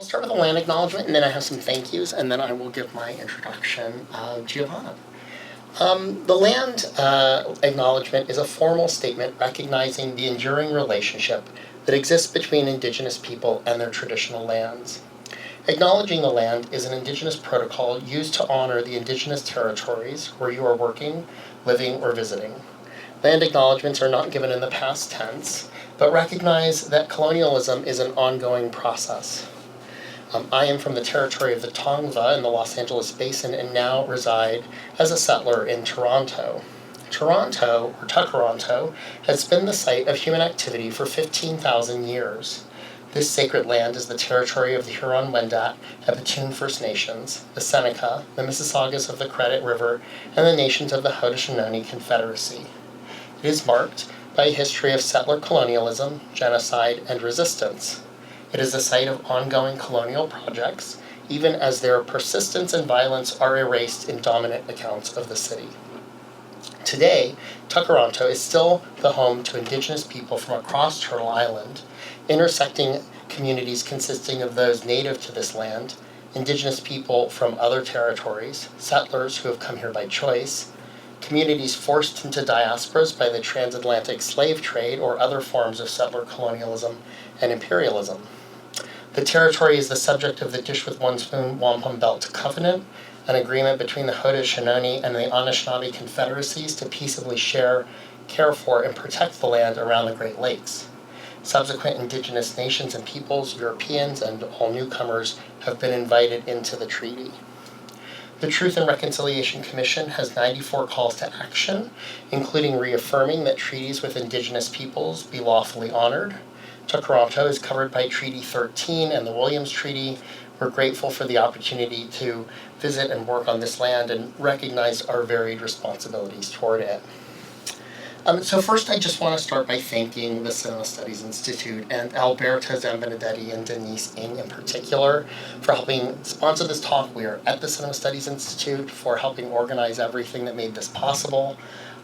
I'll start with a land acknowledgement, and then I have some thank yous, and then I will give my introduction of Giovanna. The land acknowledgement is a formal statement recognizing the enduring relationship that exists between Indigenous people and their traditional lands. Acknowledging the land is an Indigenous protocol used to honor the Indigenous territories where you are working, living, or visiting. Land acknowledgements are not given in the past tense, but recognize that colonialism is an ongoing process. I am from the territory of the Tongva in the Los Angeles Basin and now reside as a settler in Toronto. Toronto, or Tuckeronto, has been the site of human activity for 15,000 years. This sacred land is the territory of the Huron-Wendat and Petun First Nations, the Seneca, the Mississaugas of the Credit River, and the nations of the Haudenosaunee Confederacy. It is marked by a history of settler colonialism, genocide, and resistance. It is the site of ongoing colonial projects, even as their persistence and violence are erased in dominant accounts of the city. Today, Tuckeronto is still the home to Indigenous people from across Turtle Island, intersecting communities consisting of those native to this land, Indigenous people from other territories, settlers who have come here by choice, communities forced into diasporas by the transatlantic slave trade or other forms of settler colonialism and imperialism. The territory is the subject of the Dish with One Spoon Wampum Belt Covenant, an agreement between the Haudenosaunee and the Anishinaabe confederacies to peaceably share, care for, and protect the land around the Great Lakes. Subsequent Indigenous nations and peoples, Europeans, and all newcomers have been invited into the treaty. The Truth and Reconciliation Commission has 94 calls to action, including reaffirming that treaties with Indigenous peoples be lawfully honored. Tuckeronto is covered by Treaty 13 and the Williams Treaty. We're grateful for the opportunity to visit and work on this land and recognize our varied responsibilities toward it. So first, I just want to start by thanking the Cinema Studies Institute and Alberta Zambenedetti and Denise Ng in particular for helping sponsor this talk. We are at the Cinema Studies Institute for helping organize everything that made this possible.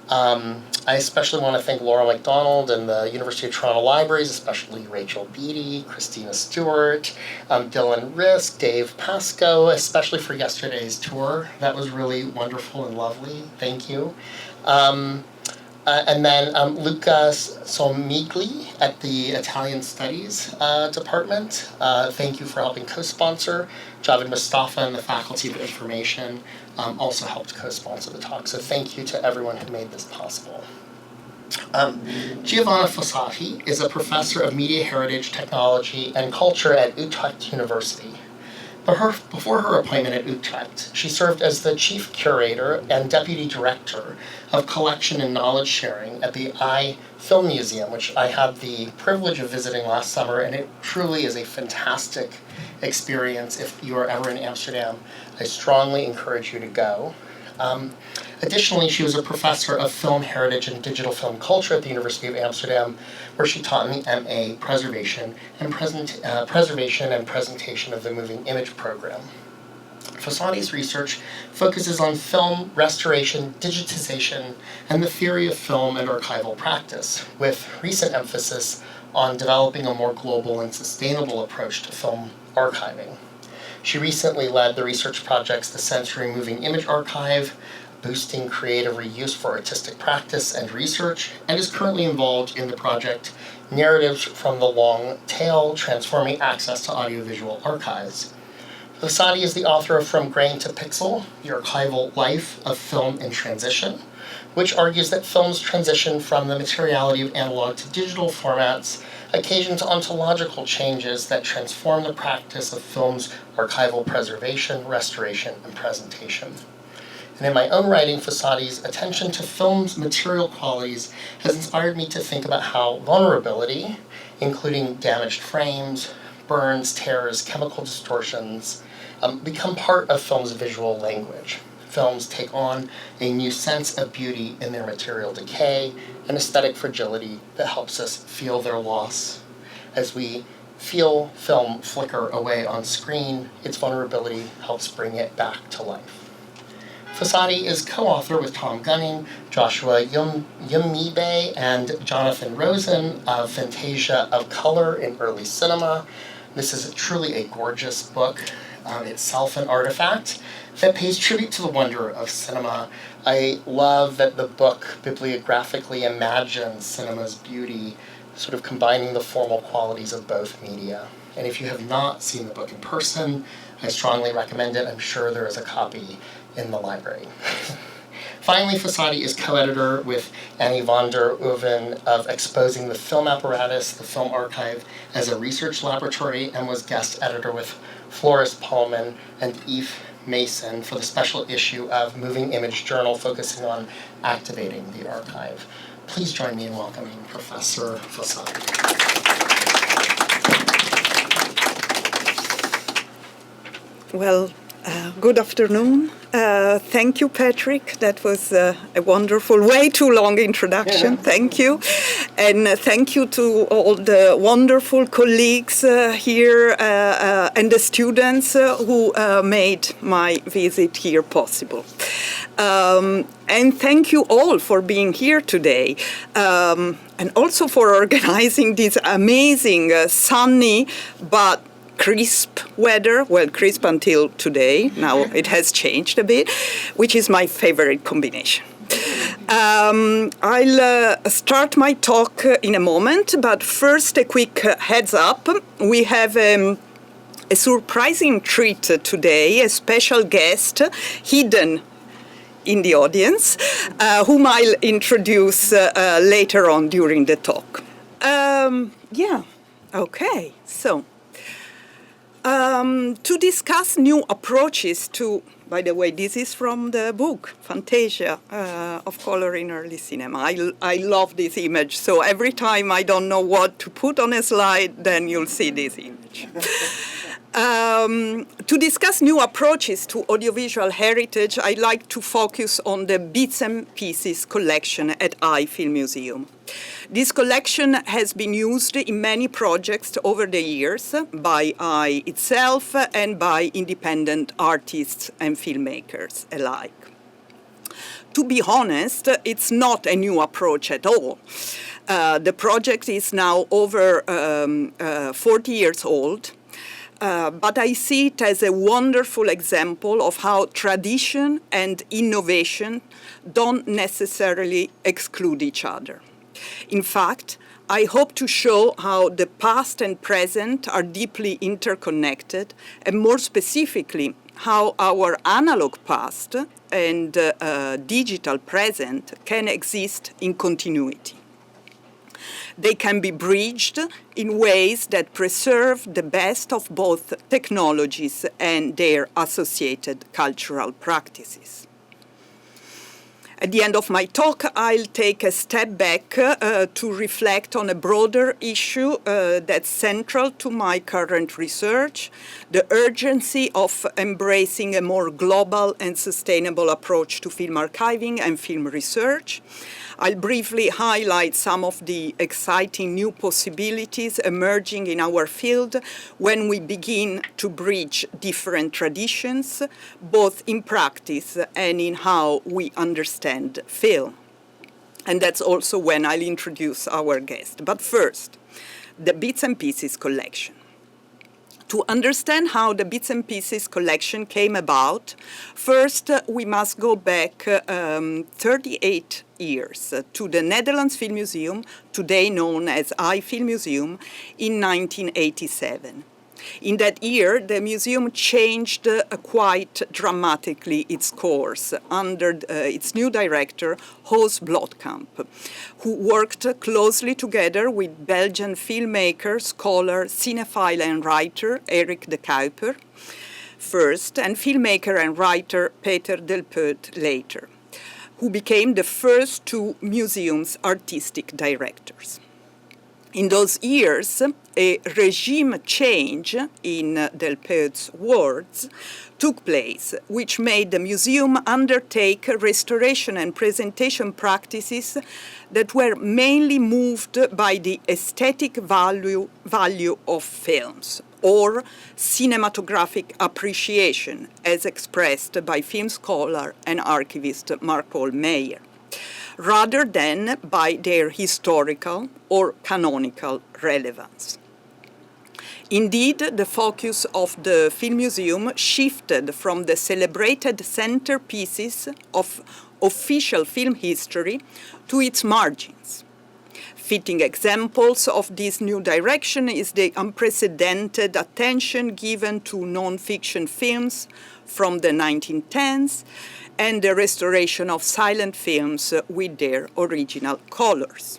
I especially want to thank Laura MacDonald and the University of Toronto Libraries, especially Rachel Beatty, Christina Stewart, Dylan Risk, Dave Pascoe, especially for yesterday's tour. That was really wonderful and lovely. Thank you. And then Luca Somigli at the Italian Studies Department. Thank you for helping co-sponsor. Javed Mustafa and the Faculty of Information also helped co-sponsor the talk. So thank you to everyone who made this possible. Giovanna Fossati is a professor of media heritage, technology, and culture at Utrecht University. Before her appointment at Utrecht, she served as the chief curator and deputy director of collection and knowledge sharing at the Filmmuseum, which I had the privilege of visiting last summer, and it truly is a fantastic experience. If you are ever in Amsterdam, I strongly encourage you to go. Additionally, she was a professor of film heritage and digital film culture at the University of Amsterdam, where she taught in the MA Preservation and Presentation of the Moving Image program. Fossati's research focuses on film restoration, digitization, and the theory of film and archival practice, with recent emphasis on developing a more global and sustainable approach to film archiving. She recently led the research projects The Sensory Moving Image Archive, Boosting Creative Reuse for Artistic Practice and Research, and is currently involved in the project Narratives from the Long Tail, Transforming Access to Audiovisual Archives. Fossati is the author of From Grain to Pixel, The Archival Life of Film in Transition, which argues that film's transition from the materiality of analog to digital formats occasions ontological changes that transform the practice of film's archival preservation, restoration, and presentation. And in my own writing, Fossati's attention to film's material qualities has inspired me to think about how vulnerability, including damaged frames, burns, tears, chemical distortions, become part of film's visual language. Films take on a new sense of beauty in their material decay and aesthetic fragility that helps us feel their loss. As we feel film flicker away on screen, its vulnerability helps bring it back to life. Fossati is co-author with Tom Gunning, Joshua Yumibe, and Jonathan Rosen of Fantasia of Color in Early Cinema, This is truly a gorgeous book, itself an artifact that pays tribute to the wonder of cinema. I love that the book bibliographically imagines cinema's beauty, sort of combining the formal qualities of both media. And if you have not seen the book in person, I strongly recommend it. I'm sure there is a copy in the library. Finally, Fossati is co-editor with Annie van der Oeven of Exposing the Film Apparatus, the Film Archive, as a research laboratory, and was guest editor with Floris Paulman and Eve Mason for the special issue of Moving Image Journal focusing on activating the archive. Please join me in welcoming Professor Fossati. Well, good afternoon. Thank you, Patrick. That was a wonderful, way too long introduction. Thank you. And thank you to all the wonderful colleagues here and the students who made my visit here possible. And thank you all for being here today, and also for organizing this amazing, sunny, but crisp weather, well, crisp until today, now it has changed a bit, which is my favorite combination. I'll start my talk in a moment, but first a quick heads up. We have a surprising treat today, a special guest hidden in the audience, whom I'll introduce later on during the talk. To discuss new approaches to, by the way, this is from the book, Fantasia of Color in Early Cinema. I love this image, so every time I don't know what to put on a slide, then you'll see this image. To discuss new approaches to audiovisual heritage, I'd like to focus on the Bits and Pieces collection at Filmmuseum. This collection has been used in many projects over the years by I itself and by independent artists and filmmakers alike. To be honest, it's not a new approach at all. The project is now over 40 years old. But I see it as a wonderful example of how tradition and innovation don't necessarily exclude each other. In fact, I hope to show how the past and present are deeply interconnected, and more specifically, how our analog past and digital present can exist in continuity. They can be bridged in ways that preserve the best of both technologies and their associated cultural practices. At the end of my talk, I'll take a step back to reflect on a broader issue that's central to my current research, the urgency of embracing a more global and sustainable approach to film archiving and film research. I'll briefly highlight some of the exciting new possibilities emerging in our field when we begin to bridge different traditions, both in practice and in how we understand film. And that's also when I'll introduce our guest. But first, the Bits and Pieces collection. To understand how the Bits and Pieces collection came about, first we must go back 38 years to the Netherlands Filmmuseum, today known as Filmmuseum, in 1987. In that year, the museum changed quite dramatically its course under its new director, Hoos Blotkamp, who worked closely together with Belgian filmmaker, scholar, cinephile and writer Erik de Kuyper first, and filmmaker and writer Peter Delpeut later, who became the first two museum's artistic directors. In those years, a regime change, in Delpeut's words, took place, which made the museum undertake restoration and presentation practices that were mainly moved by the aesthetic value of films, or cinematographic appreciation, as expressed by film scholar and archivist Mark-Paul Meyer, rather than by their historical or canonical relevance. Indeed, the focus of the Filmmuseum shifted from the celebrated centerpieces of official film history to its margins. Fitting examples of this new direction is the unprecedented attention given to non-fiction films from the 1910s and the restoration of silent films with their original colors.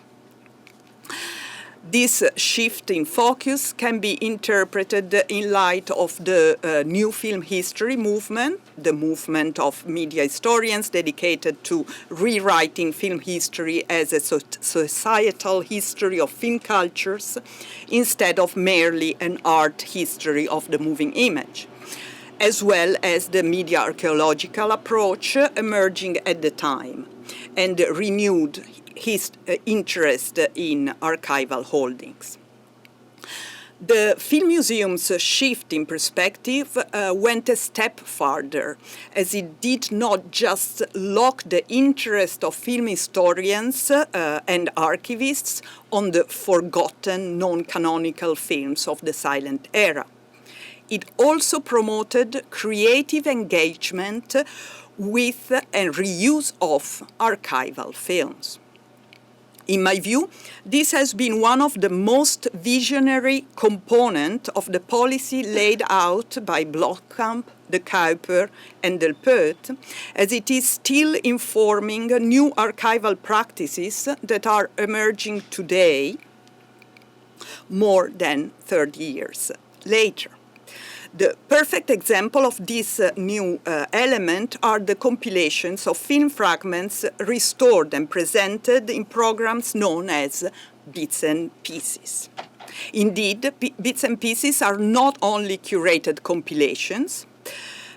This shift in focus can be interpreted in light of the new film history movement, the movement of media historians dedicated to rewriting film history as a societal history of film cultures instead of merely an art history of the moving image, as well as the media archaeological approach emerging at the time and renewed his interest in archival holdings. The Filmmuseum's shift in perspective went a step farther, as it did not just lock the interest of film historians and archivists on the forgotten non-canonical films of the silent era. It also promoted creative engagement with and reuse of archival films. In my view, this has been one of the most visionary components of the policy laid out by Blokkamp, De Kuyper, and Del Peut, as it is still informing new archival practices that are emerging today, more than 30 years later. The perfect example of this new element are the compilations of film fragments restored and presented in programs known as Bits and Pieces. Indeed, Bits and Pieces are not only curated compilations,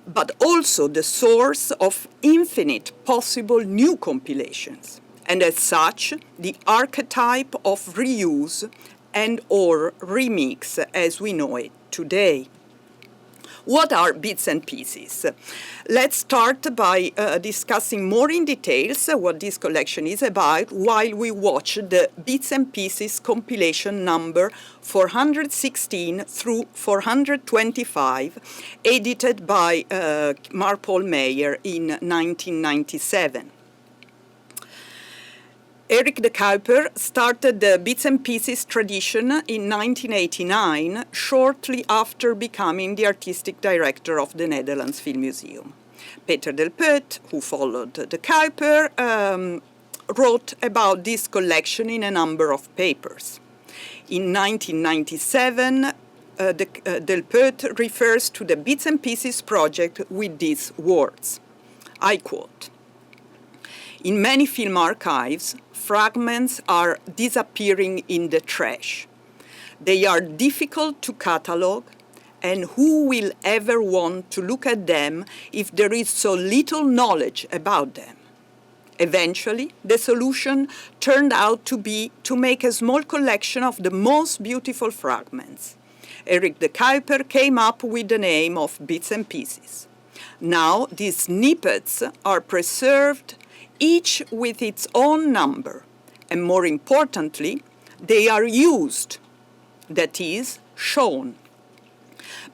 but also the source of infinite possible new compilations, and as such, the archetype of reuse and or remix as we know it today. What are Bits and Pieces? Let's start by discussing more in details what this collection is about while we watch the Bits and Pieces compilation number 416 through 425, edited by Mark Paul Meyer in 1997. Eric de Kuyper started the Bits and Pieces tradition in 1989, shortly after becoming the artistic director of the Netherlands Filmmuseum. Peter Del Peut, who followed de Kuyper, wrote about this collection in a number of papers. In 1997, Del Peut refers to the Bits and Pieces project with these words. I quote, "In many film archives, fragments are disappearing in the trash. They are difficult to catalog, and who will ever want to look at them if there is so little knowledge about them? Eventually, the solution turned out to be to make a small collection of the most beautiful fragments. Eric de Kuyper came up with the name of Bits and Pieces. Now, these snippets are preserved, each with its own number, and more importantly, they are used, that is, shown.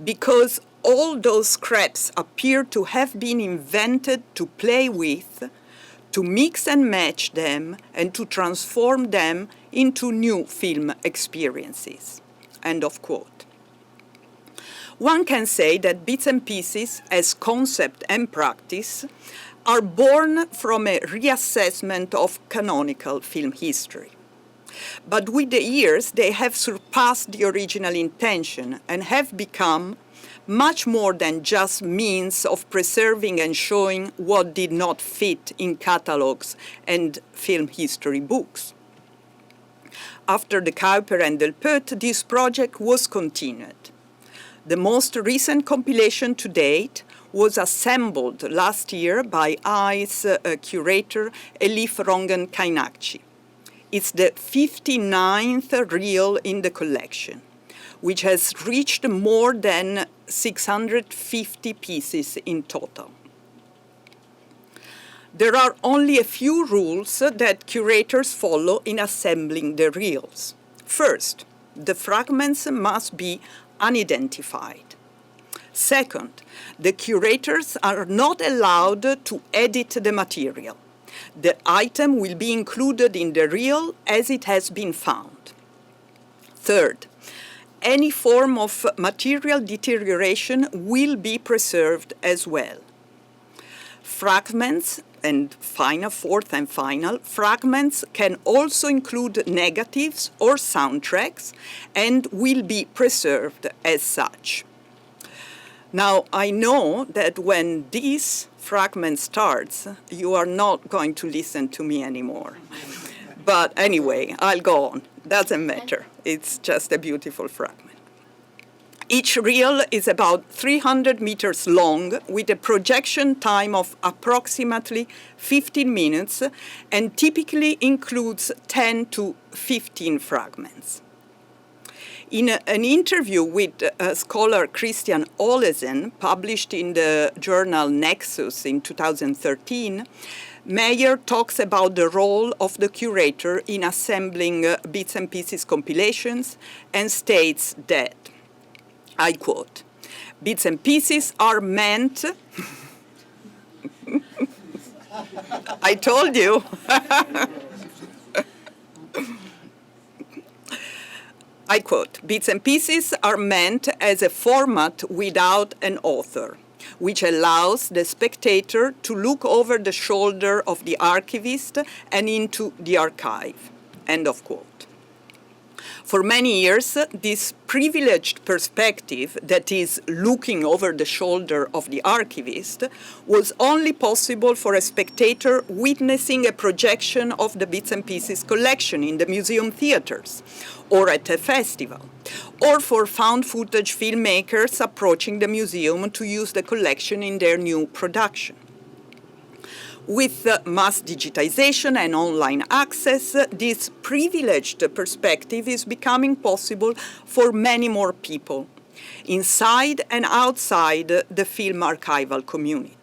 Because all those scraps appear to have been invented to play with, to mix and match them, and to transform them into new film experiences." End of quote. One can say that Bits and Pieces, as concept and practice, are born from a reassessment of canonical film history. But with the years, they have surpassed the original intention and have become much more than just means of preserving and showing what did not fit in catalogs and film history books. After de Kuyper and Del Peut, this project was continued. The most recent compilation to date was assembled last year by EYE's curator Elif Rongen Kainakci. It's the 59th reel in the collection, which has reached more than 650 pieces in total. There are only a few rules that curators follow in assembling the reels. First, the fragments must be unidentified. Second, the curators are not allowed to edit the material. The item will be included in the reel as it has been found. Third, any form of material deterioration will be preserved as well. Fragments, and fourth and final, fragments can also include negatives or soundtracks and will be preserved as such. Now, I know that when this fragment starts, you are not going to listen to me anymore. But anyway, I'll go on. Doesn't matter. It's just a beautiful fragment. Each reel is about 300 meters long with a projection time of approximately 15 minutes and typically includes 10 to 15 fragments. In an interview with scholar Christian Olesen, published in the journal Nexus in 2013, Meyer talks about the role of the curator in assembling bits and pieces compilations and states that, I quote, "Bits and pieces are meant..." I told you. I quote, "Bits and pieces are meant as a format without an author, which allows the spectator to look over the shoulder of the archivist and into the archive." End of quote. For many years, this privileged perspective, that is, looking over the shoulder of the archivist, was only possible for a spectator witnessing a projection of the Bits and Pieces collection in the museum theaters or at a festival, or for found footage filmmakers approaching the museum to use the collection in their new production. With mass digitization and online access, this privileged perspective is becoming possible for many more people, inside and outside the film archival community.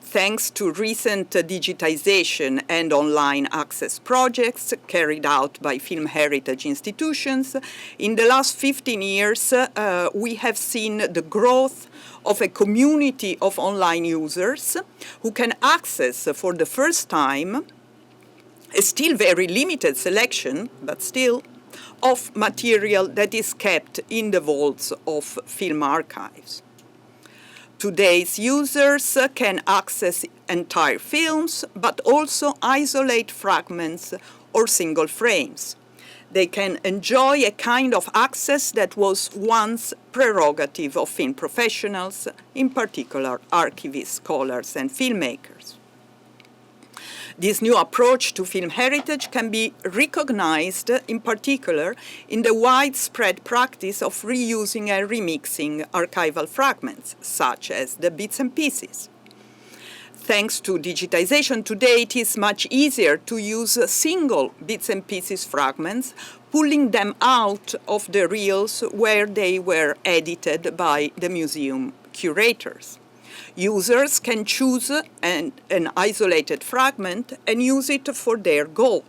Thanks to recent digitization and online access projects carried out by film heritage institutions, in the last 15 years, we have seen the growth of a community of online users who can access for the first time a still very limited selection, but still, of material that is kept in the vaults of film archives. Today's users can access entire films, but also isolate fragments or single frames. They can enjoy a kind of access that was once prerogative of film professionals, in particular archivists, scholars, and filmmakers. This new approach to film heritage can be recognized in particular in the widespread practice of reusing and remixing archival fragments, such as the bits and pieces. Thanks to digitization today, it is much easier to use single bits and pieces fragments, pulling them out of the reels where they were edited by the museum curators. Users can choose an isolated fragment and use it for their goal,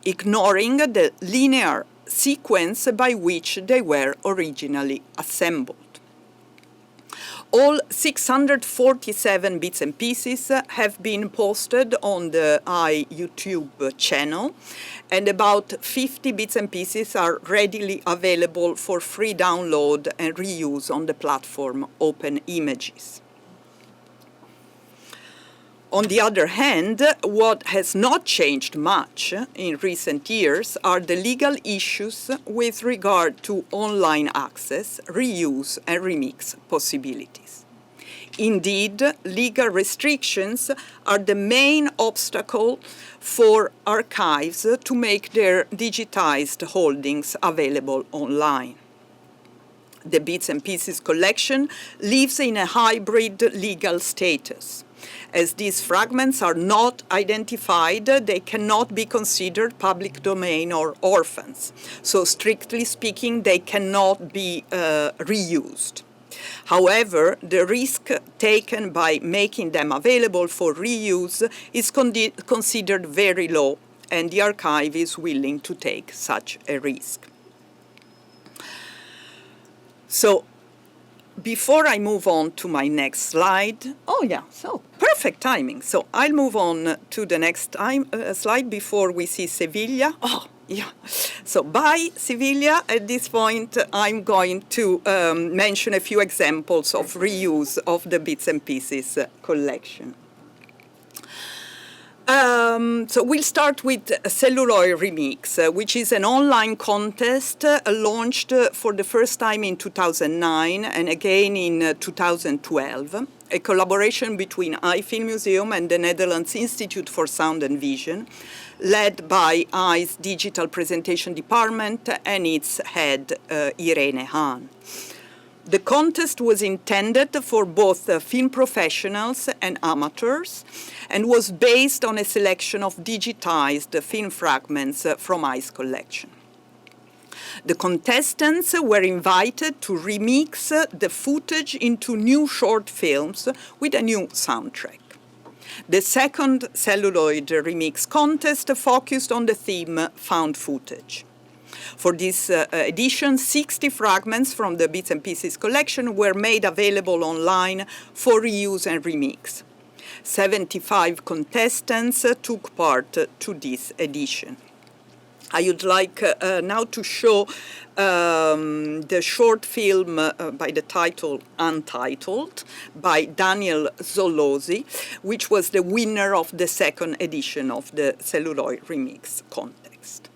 ignoring the linear sequence by which they were originally assembled. All 647 bits and pieces have been posted on the YouTube channel, and about 50 bits and pieces are readily available for free download and reuse on the platform Open Images. On the other hand, what has not changed much in recent years are the legal issues with regard to online access, reuse, and remix possibilities. Indeed, legal restrictions are the main obstacle for archives to make their digitized holdings available online. The Bits and Pieces collection lives in a hybrid legal status. As these fragments are not identified, they cannot be considered public domain or orphans. So strictly speaking, they cannot be reused. However, the risk taken by making them available for reuse is considered very low, and the archive is willing to take such a risk. So before I move on to my next slide, so perfect timing. So I'll move on to the next slide before we see Sevilla. So by Sevilla, at this point, I'm going to mention a few examples of reuse of the bits and pieces collection. So we'll start with Celluloid Remix, which is an online contest launched for the first time in 2009 and again in 2012, a collaboration between Filmmuseum and the Netherlands Institute for Sound and Vision, led by I's Digital Presentation Department and its head, Irene Hahn. The contest was intended for both film professionals and amateurs and was based on a selection of digitized film fragments from I's collection. The contestants were invited to remix the footage into new short films with a new soundtrack. The second Celluloid Remix contest focused on the theme found footage. For this edition, 60 fragments from the Bits and Pieces collection were made available online for reuse and remix. 75 contestants took part to this edition. I would like now to show the short film by the title Untitled by Daniel Zollosi, which was the winner of the second edition of the Celluloid Remix contest.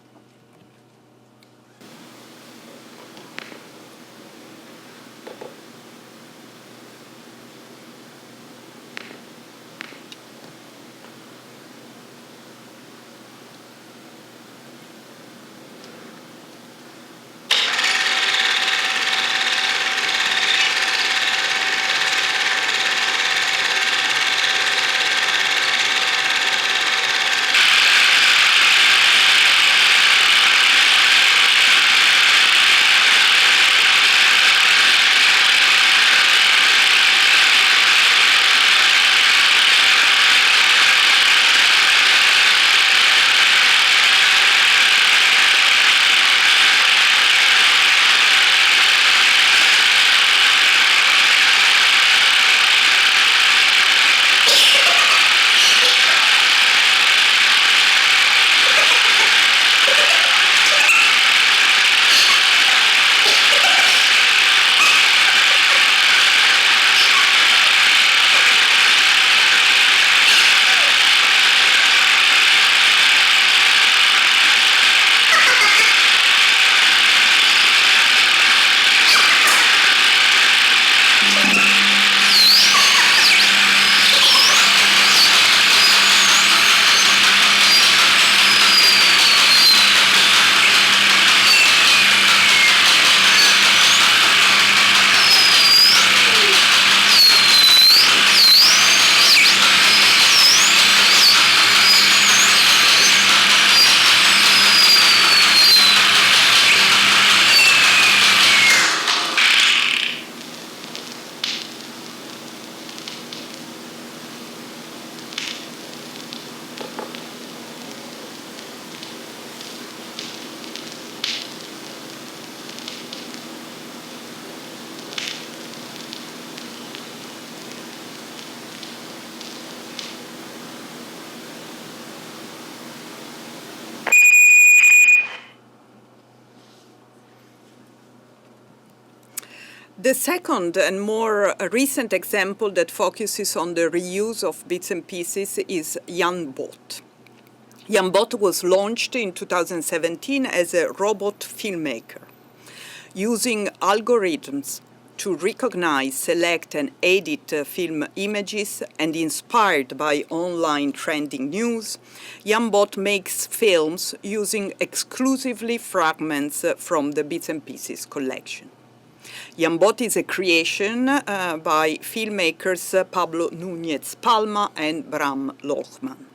The second and more recent example that focuses on the reuse of bits and pieces is Jan Bot. Jan Bot was launched in 2017 as a robot filmmaker. Using algorithms to recognize, select, and edit film images, and inspired by online trending news, Jan Bot makes films using exclusively fragments from the Bits and Pieces collection. Jan Bot is a creation by filmmakers Pablo Núñez Palma and Bram Lochman.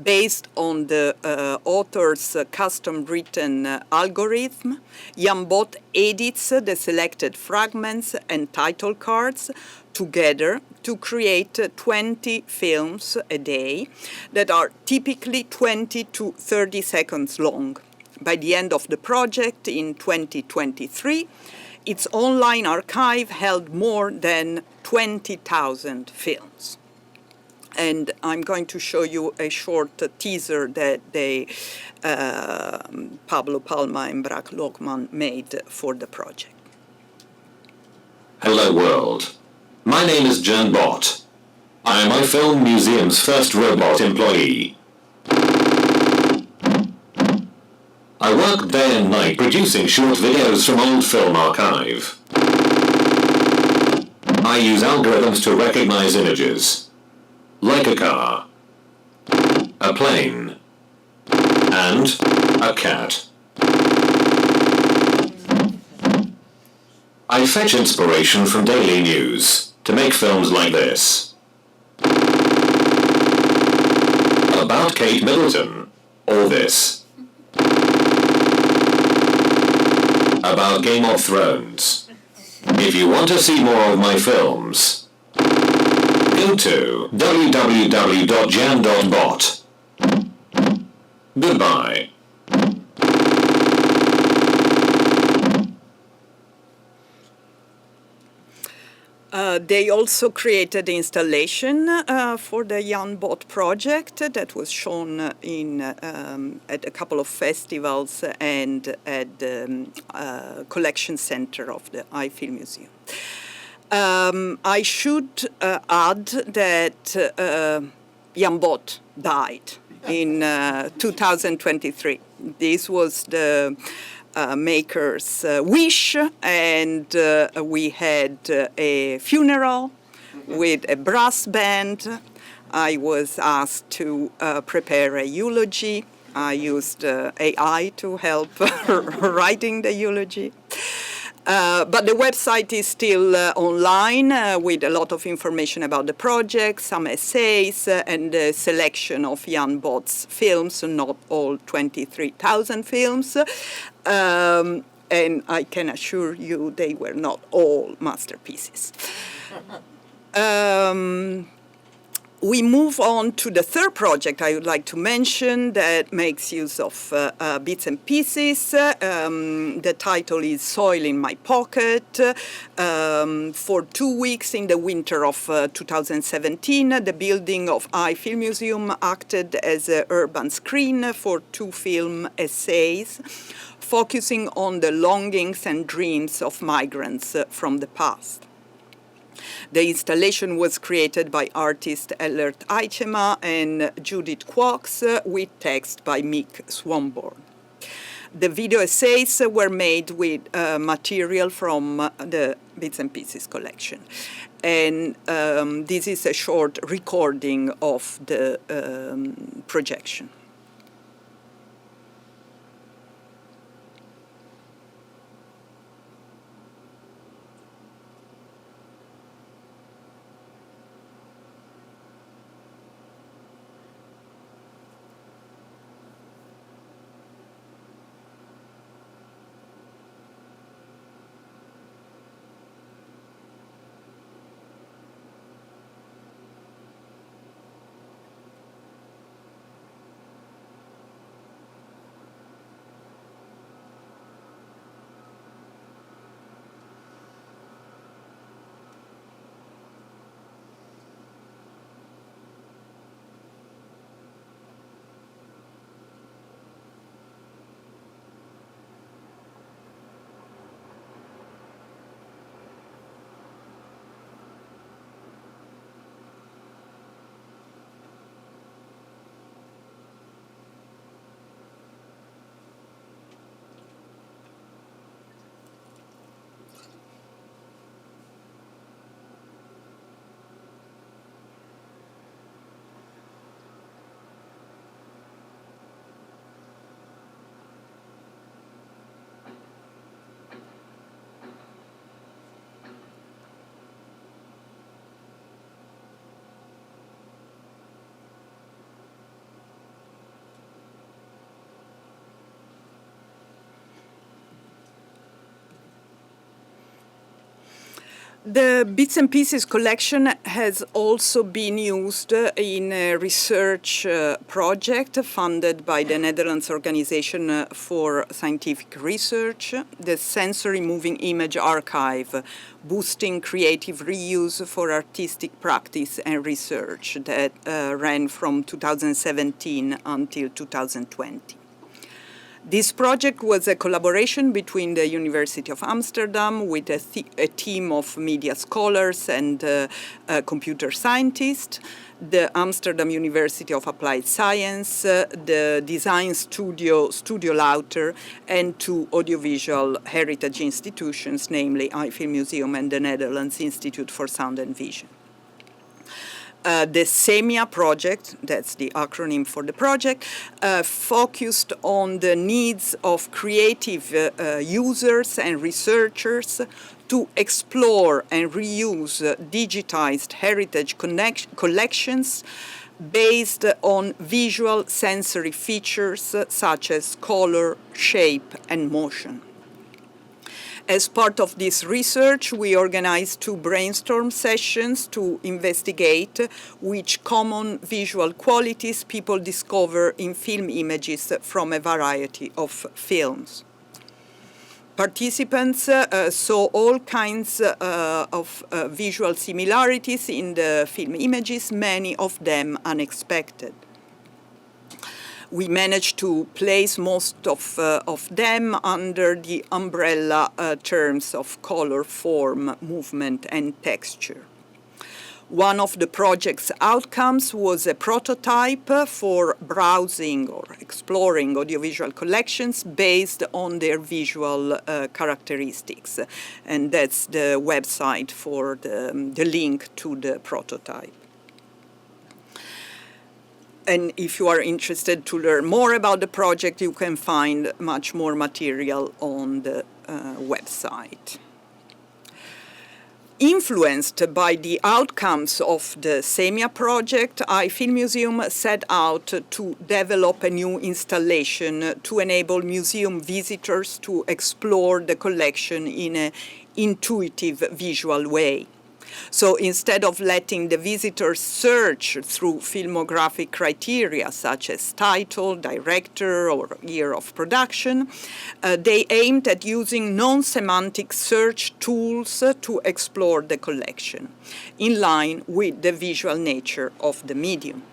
Based on the author's custom-written algorithm, Jan Bot edits the selected fragments and title cards together to create 20 films a day that are typically 20 to 30 seconds long. By the end of the project in 2023, its online archive held more than 20,000 films. And I'm going to show you a short teaser that Pablo Palma and Brack Lokman made for the project. Hello world. My name is Jan Bot. I am my film museum's first robot employee. I work day and night producing short videos from old film archive. I use algorithms to recognize images. Like a car, a plane, and a cat. I fetch inspiration from daily news to make films like this. About Kate Middleton, or this. About Game of Thrones. If you want to see more of my films, go to www.jan.bot. Goodbye. They also created the installation for the Jan Bot project that was shown at a couple of festivals and at the collection center of the Filmmuseum. I should add that Jan Bot died in 2023. This was the maker's wish, and we had a funeral with a brass band. I was asked to prepare a eulogy. I used AI to help writing the eulogy. But the website is still online with a lot of information about the project, some essays, and a selection of Jan Bot's films, not all 23,000 films. And I can assure you they were not all masterpieces. We move on to the third project I would like to mention that makes use of bits and pieces. The title is Soil in My Pocket. For 2 weeks in the winter of 2017, the building of Filmmuseum acted as an urban screen for 2 film essays, focusing on the longings and dreams of migrants from the past. The installation was created by artist Ellert Eichema and Judith Quox with text by Mick Swanborn. The video essays were made with material from the Bits and Pieces collection. And this is a short recording of the projection. The Bits and Pieces collection has also been used in a research project funded by the Netherlands Organization for Scientific Research, the Sensory Moving Image Archive, boosting creative reuse for artistic practice and research, that ran from 2017 until 2020. This project was a collaboration between the University of Amsterdam with a team of media scholars and computer scientists, the Amsterdam University of Applied Science, the design studio Lauter, and two audiovisual heritage institutions, namely Filmmuseum and the Netherlands Institute for Sound and Vision. The SEMIA project, that's the acronym for the project, focused on the needs of creative users and researchers to explore and reuse digitized heritage collections based on visual sensory features such as color, shape, and motion. As part of this research, we organized 2 brainstorm sessions to investigate which common visual qualities people discover in film images from a variety of films. Participants saw all kinds of visual similarities in the film images, many of them unexpected. We managed to place most of them under the umbrella terms of color, form, movement, and texture. One of the project's outcomes was a prototype for browsing or exploring audiovisual collections based on their visual characteristics. And that's the website for the link to the prototype. And if you are interested to learn more about the project, you can find much more material on the website. Influenced by the outcomes of the SEMIA project, Filmmuseum set out to develop a new installation to enable museum visitors to explore the collection in an intuitive visual way. So instead of letting the visitors search through filmographic criteria such as title, director, or year of production, they aimed at using non-semantic search tools to explore the collection, in line with the visual nature of the medium.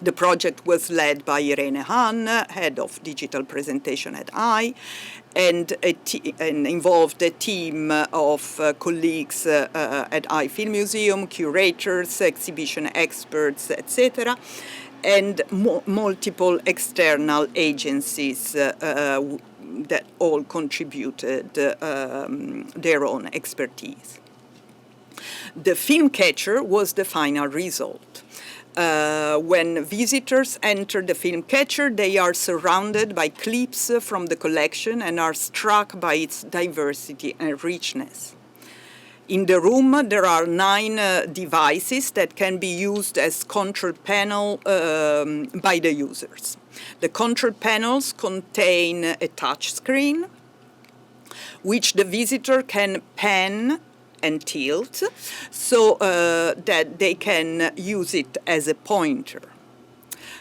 The project was led by Irene Hahn, head of digital presentation at and involved a team of colleagues at Filmmuseum, curators, exhibition experts, etc., and multiple external agencies that all contributed their own expertise. The film catcher was the final result. When visitors enter the film catcher, they are surrounded by clips from the collection and are struck by its diversity and richness. In the room, there are 9 devices that can be used as control panel by the users. The control panels contain a touch screen, which the visitor can pan and tilt, so that they can use it as a pointer.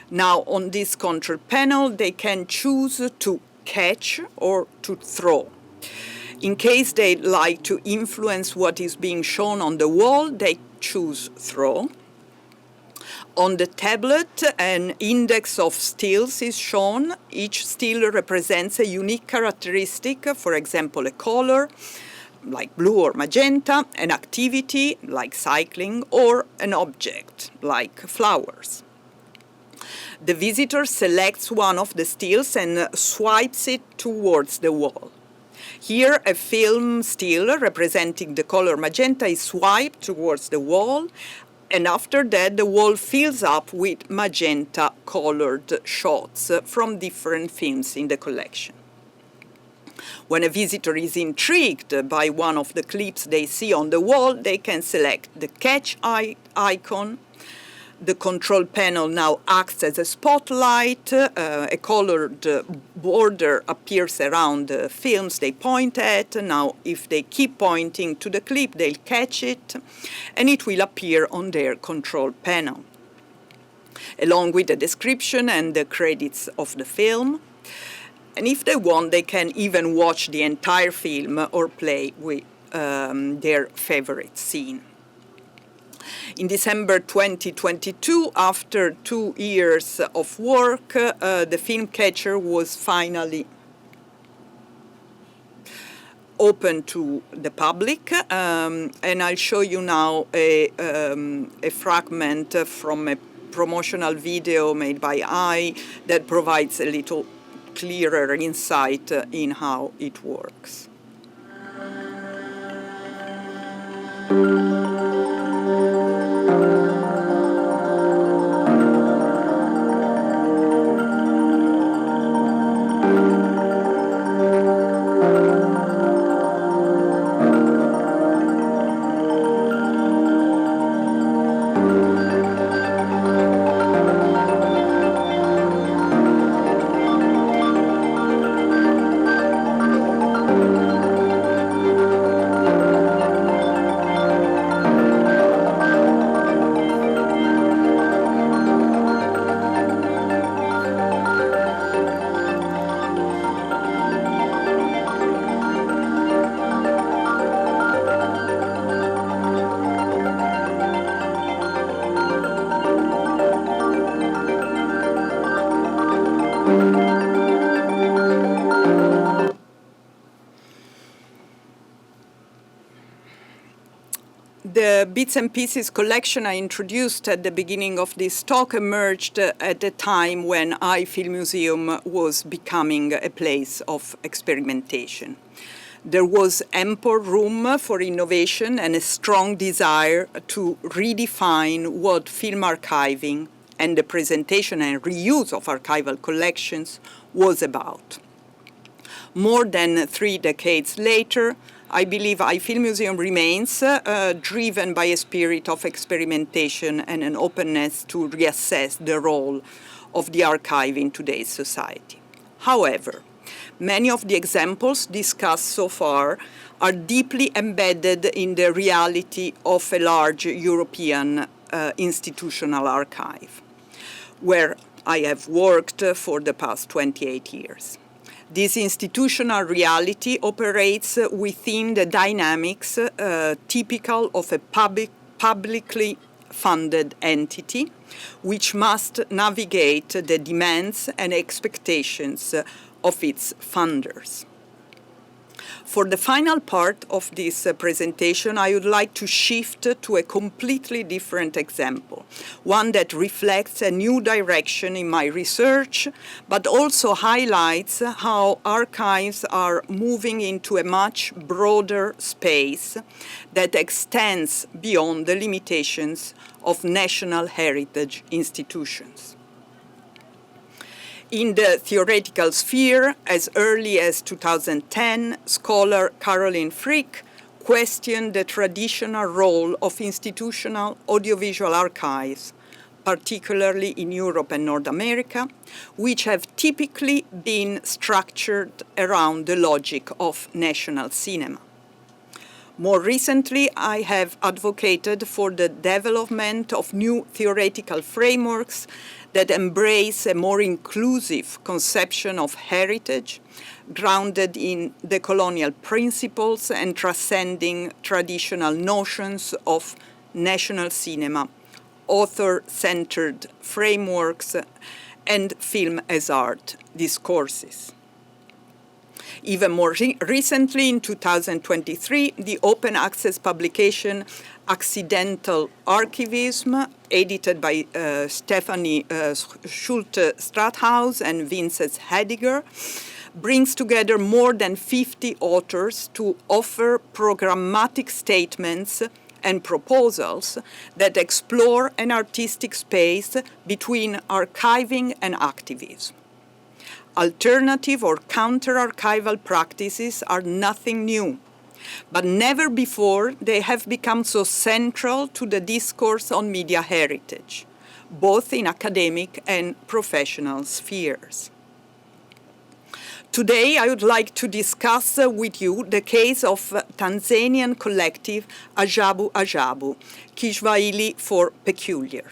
Now, on this control panel, they can choose to catch or to throw. In case they like to influence what is being shown on the wall, they choose throw. On the tablet, an index of stills is shown. Each still represents a unique characteristic, for example, a color, like blue or magenta, an activity, like cycling, or an object, like flowers. The visitor selects one of the stills and swipes it towards the wall. Here, a film still representing the color magenta is swiped towards the wall, and after that, the wall fills up with magenta-colored shots from different films in the collection. When a visitor is intrigued by one of the clips they see on the wall, they can select the catch icon, The control panel now acts as a spotlight. A colored border appears around the films they point at. Now, if they keep pointing to the clip, they'll catch it, and it will appear on their control panel, along with the description and the credits of the film. And if they want, they can even watch the entire film or play with their favorite scene. In December 2022, after 2 years of work, the film catcher was finally open to the public, and I'll show you now a fragment from a promotional video made by I that provides a little clearer insight in how it works. The Bits and Pieces collection I introduced at the beginning of this talk emerged at a time when Filmmuseum was becoming a place of experimentation. There was ample room for innovation and a strong desire to redefine what film archiving and the presentation and reuse of archival collections was about. More than 3 decades later, I believe Filmmuseum remains driven by a spirit of experimentation and an openness to reassess the role of the archive in today's society. However, many of the examples discussed so far are deeply embedded in the reality of a large European institutional archive, where I have worked for the past 28 years. This institutional reality operates within the dynamics typical of a publicly funded entity, which must navigate the demands and expectations of its funders. For the final part of this presentation, I would like to shift to a completely different example, one that reflects a new direction in my research, but also highlights how archives are moving into a much broader space that extends beyond the limitations of national heritage institutions. In the theoretical sphere, as early as 2010, scholar Caroline Frick questioned the traditional role of institutional audiovisual archives, particularly in Europe and North America, which have typically been structured around the logic of national cinema. More recently, I have advocated for the development of new theoretical frameworks that embrace a more inclusive conception of heritage, grounded in decolonial principles and transcending traditional notions of national cinema, author-centered frameworks, and film as art discourses. Even more recently, in 2023, the open access publication Accidental Archivism, edited by Stephanie Schulte-Strathaus and Vincent Hediger, brings together more than 50 authors to offer programmatic statements and proposals that explore an artistic space between archiving and activism. Alternative or counter-archival practices are nothing new, but never before they have become so central to the discourse on media heritage, both in academic and professional spheres. Today, I would like to discuss with you the case of Tanzanian collective Ajabu Ajabu, Kiswahili for peculiar.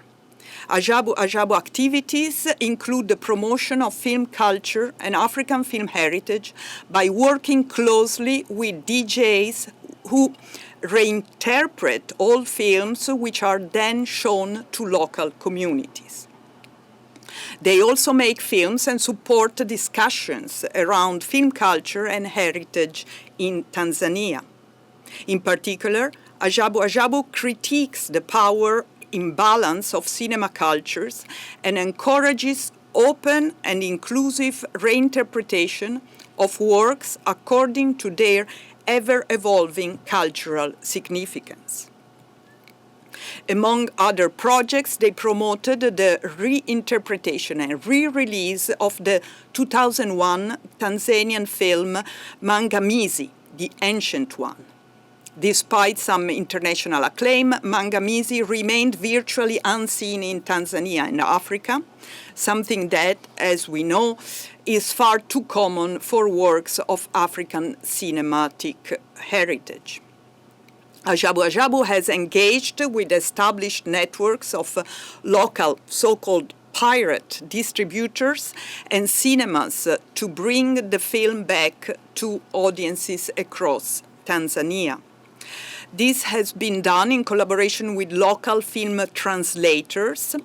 Ajabu Ajabu activities include the promotion of film culture and African film heritage by working closely with DJs who reinterpret old films which are then shown to local communities. They also make films and support discussions around film culture and heritage in Tanzania. In particular, Ajabu Ajabu critiques the power imbalance of cinema cultures and encourages open and inclusive reinterpretation of works according to their ever-evolving cultural significance. Among other projects, they promoted the reinterpretation and re-release of the 2001 Tanzanian film Mangamizi, The Ancient One. Despite some international acclaim, Mangamizi remained virtually unseen in Tanzania and Africa, something that, as we know, is far too common for works of African cinematic heritage. Ajabu Ajabu has engaged with established networks of local so-called pirate distributors and cinemas to bring the film back to audiences across Tanzania. This has been done in collaboration with local film translators,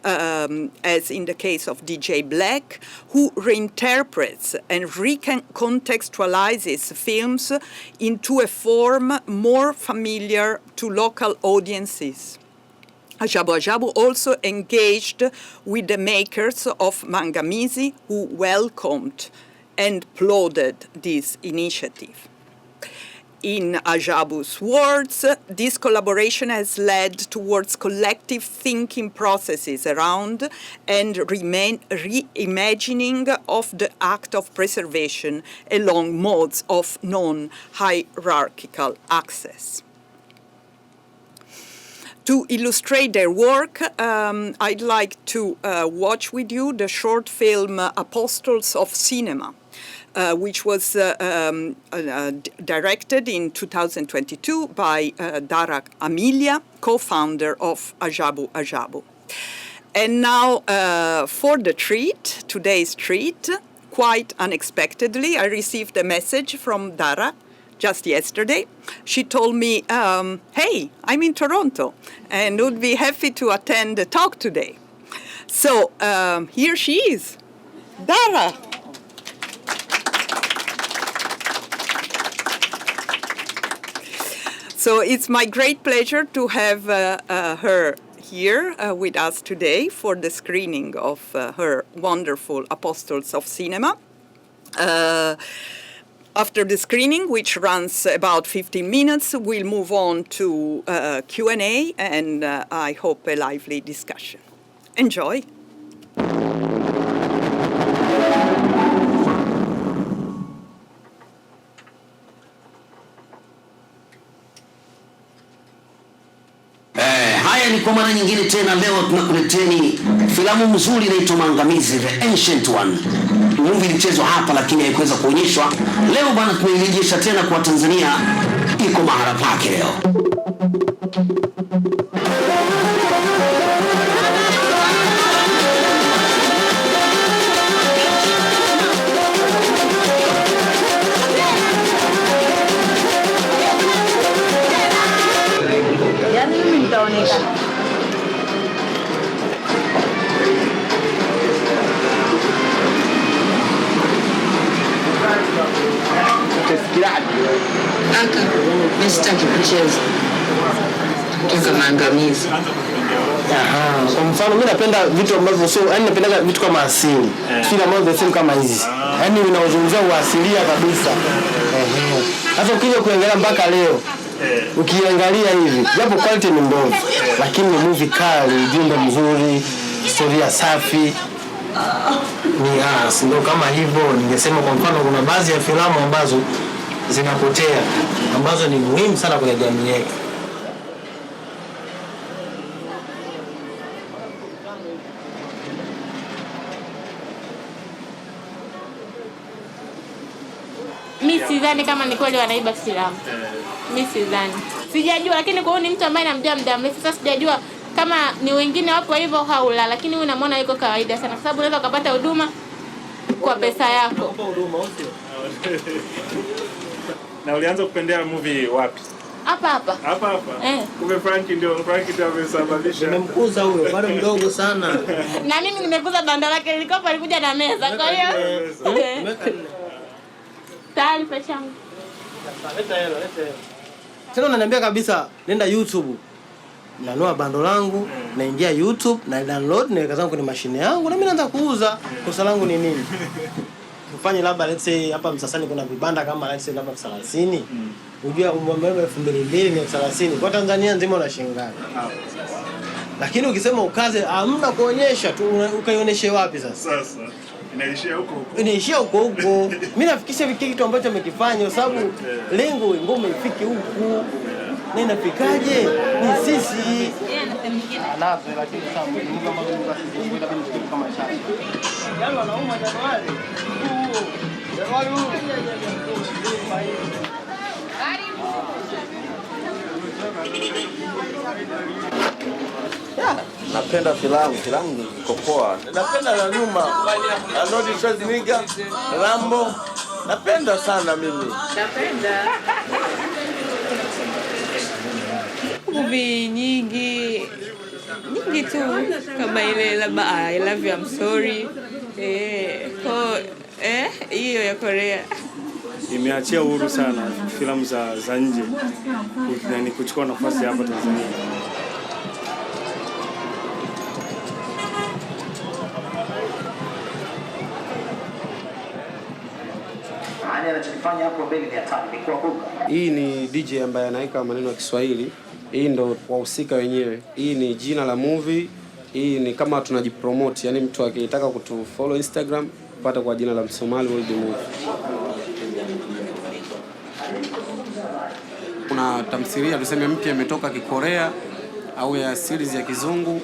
as in the case of DJ Black, who reinterprets and recontextualizes films into a form more familiar to local audiences. Ajabu Ajabu also engaged with the makers of Mangamizi, who welcomed and applauded this initiative. In Ajabu's words, this collaboration has led towards collective thinking processes around and reimagining of the act of preservation along modes of non-hierarchical access. To illustrate their work, I'd like to watch with you the short film Apostles of Cinema, which was directed in 2022 by Dara Amilia, co-founder of Ajabu Ajabu. And now for the treat, today's treat, quite unexpectedly, I received a message from Dara just yesterday. She told me, hey, I'm in Toronto and would be happy to attend the talk today. So here she is, Dara. So it's my great pleasure to have her here with us today for the screening of her wonderful Apostles of Cinema. After the screening, which runs about 15 minutes, we'll move on to Q&A and I hope a lively discussion. Enjoy. Haya ni kwa mara nyingine tena, leo tunakuleteni filamu mzuri inaitwa Mangamizi, The Ancient One. Movie ilichezwa hapa lakini haikuweza kuonyeshwa. Leo bwana tunairejesha tena kwa Tanzania, iko mahala pake leo. Aka, mimi sitaki kucheza. Nataka Mangamizi. Kwa mfano mimi napenda vitu ambavyo sio, yani napenda vitu kama asili. Filamu ambazo sio kama hizi. Yani unaozungumzia uasilia kabisa. Hata ukija kuangalia mpaka leo. Ukiangalia hivi, japo quality ni ndogo, lakini ni movie kali, ujumbe mzuri, historia safi. Ni ndio kama hivyo. Ningesema kwa mfano kuna baadhi ya filamu ambazo zinapotea, ambazo ni muhimu sana kwenye jamii yetu. sidhani kama ni kweli wanaiba filamu. Mimi sidhani. Sijajua, lakini kwa hiyo ni mtu ambaye namjua muda mrefu. Sasa sijajua kama ni wengine wapo hivyo haula, lakini huyu namuona yuko kawaida sana, kwa sababu unaweza kupata huduma kwa pesa yako. Na ulianza kupendea movie wapi? Hapa. Kumbe Frank ndio amesababisha. Nimemkuza huyo, bado mdogo sana. Na mimi nimekuza banda lake, lilikopa alikuja na meza. Kwa hiyo taarifa changu. Tena unaniambia kabisa nenda YouTube. Nanua bando langu, naingia YouTube, na download, naweka zangu kwenye mashine yangu na mimi naanza kuuza. Kosa langu ni nini? Ufanye labda let's say hapa Msasani kuna vibanda kama let's say labda 30. Unajua umwambie 2200 ni 30. Kwa Tanzania nzima unashangaa. Lakini ukisema ukaze hamna kuonyesha tu, ukaionyeshe wapi sasa? Sasa inaishia huko. Mimi nafikisha kitu ambacho amekifanya kwa sababu lengo ngoma ifike huku. Na inafikaje? Ni sisi. Anaanza lakini sasa Mungu kama Mungu asifungue kama shaka. Yale wanauma Januari. Napenda filamu ni kopoa. Napenda na nyuma. Anodi Schwarzenegger, Rambo. Napenda sana mimi. Movie nyingi tu kama ile labda I love you I'm sorry. Hiyo ya Korea. Imeachia uhuru sana filamu za nje. Ni kuchukua nafasi hapa Tanzania. Hii ni DJ ambaye anaika maneno ya Kiswahili. Hii ndo wahusika wenyewe. Hii ni jina la movie. Hii ni kama tunajipromote, yani mtu akitaka kutufollow Instagram pata kwa jina la Msomali World Movie. Kuna tamthilia tuseme mpya imetoka Kikorea au ya series ya Kizungu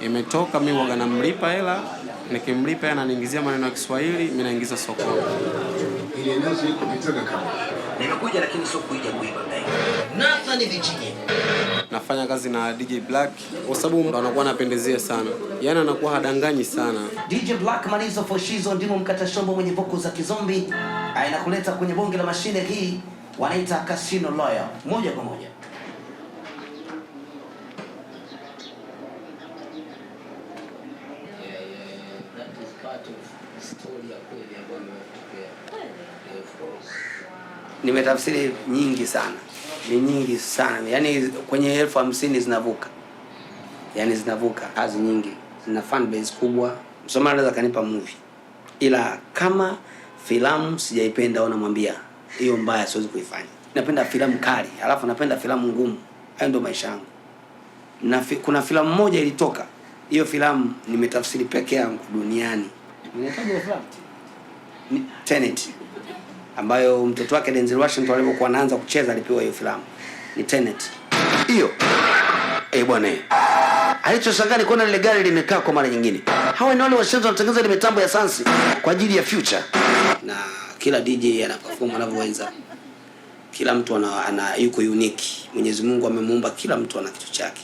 imetoka, mimi huwa namlipa hela, nikimlipa yeye ananiingizia maneno ya Kiswahili, mimi naingiza sokoni. Ile eneo iko kutoka kama nimekuja lakini sio kuja kuiba bag. Nasa ni vichini. Nafanya kazi na DJ Black kwa sababu ndo anakuwa anapendezea sana. Yaani anakuwa hadanganyi sana. DJ Black Malizo for Shizo ndimo mkata shombo mwenye vocal za kizombi. Anakuleta kwenye bonge la mashine hii wanaita Casino Lawyer moja kwa moja. Nimetafsiri nyingi sana. Ni nyingi sana. Yaani kwenye 50,000 zinavuka. Yaani zinavuka kazi nyingi. Zina fan base kubwa. Msomali anaweza kanipa movie. Ila kama filamu sijaipenda au namwambia hiyo mbaya siwezi kuifanya. Napenda filamu kali, alafu napenda filamu ngumu. Hayo ndio maisha yangu. Na kuna filamu moja ilitoka. Hiyo filamu nimetafsiri peke yangu duniani. Unataja filamu? Tenet. Ambayo mtoto wake Denzel Washington alipokuwa anaanza kucheza alipewa hiyo filamu. Ni Tenet. Hiyo. Bwana. Alichoshangaa ni kuona ile gari limekaa kwa mara nyingine. Hawa ni wale washenzi wanatengeneza ile mitambo ya sansi kwa ajili ya future. Na kila DJ anaperform anavyoweza. Kila mtu ana yuko unique. Mwenyezi Mungu amemuumba kila mtu ana kitu chake.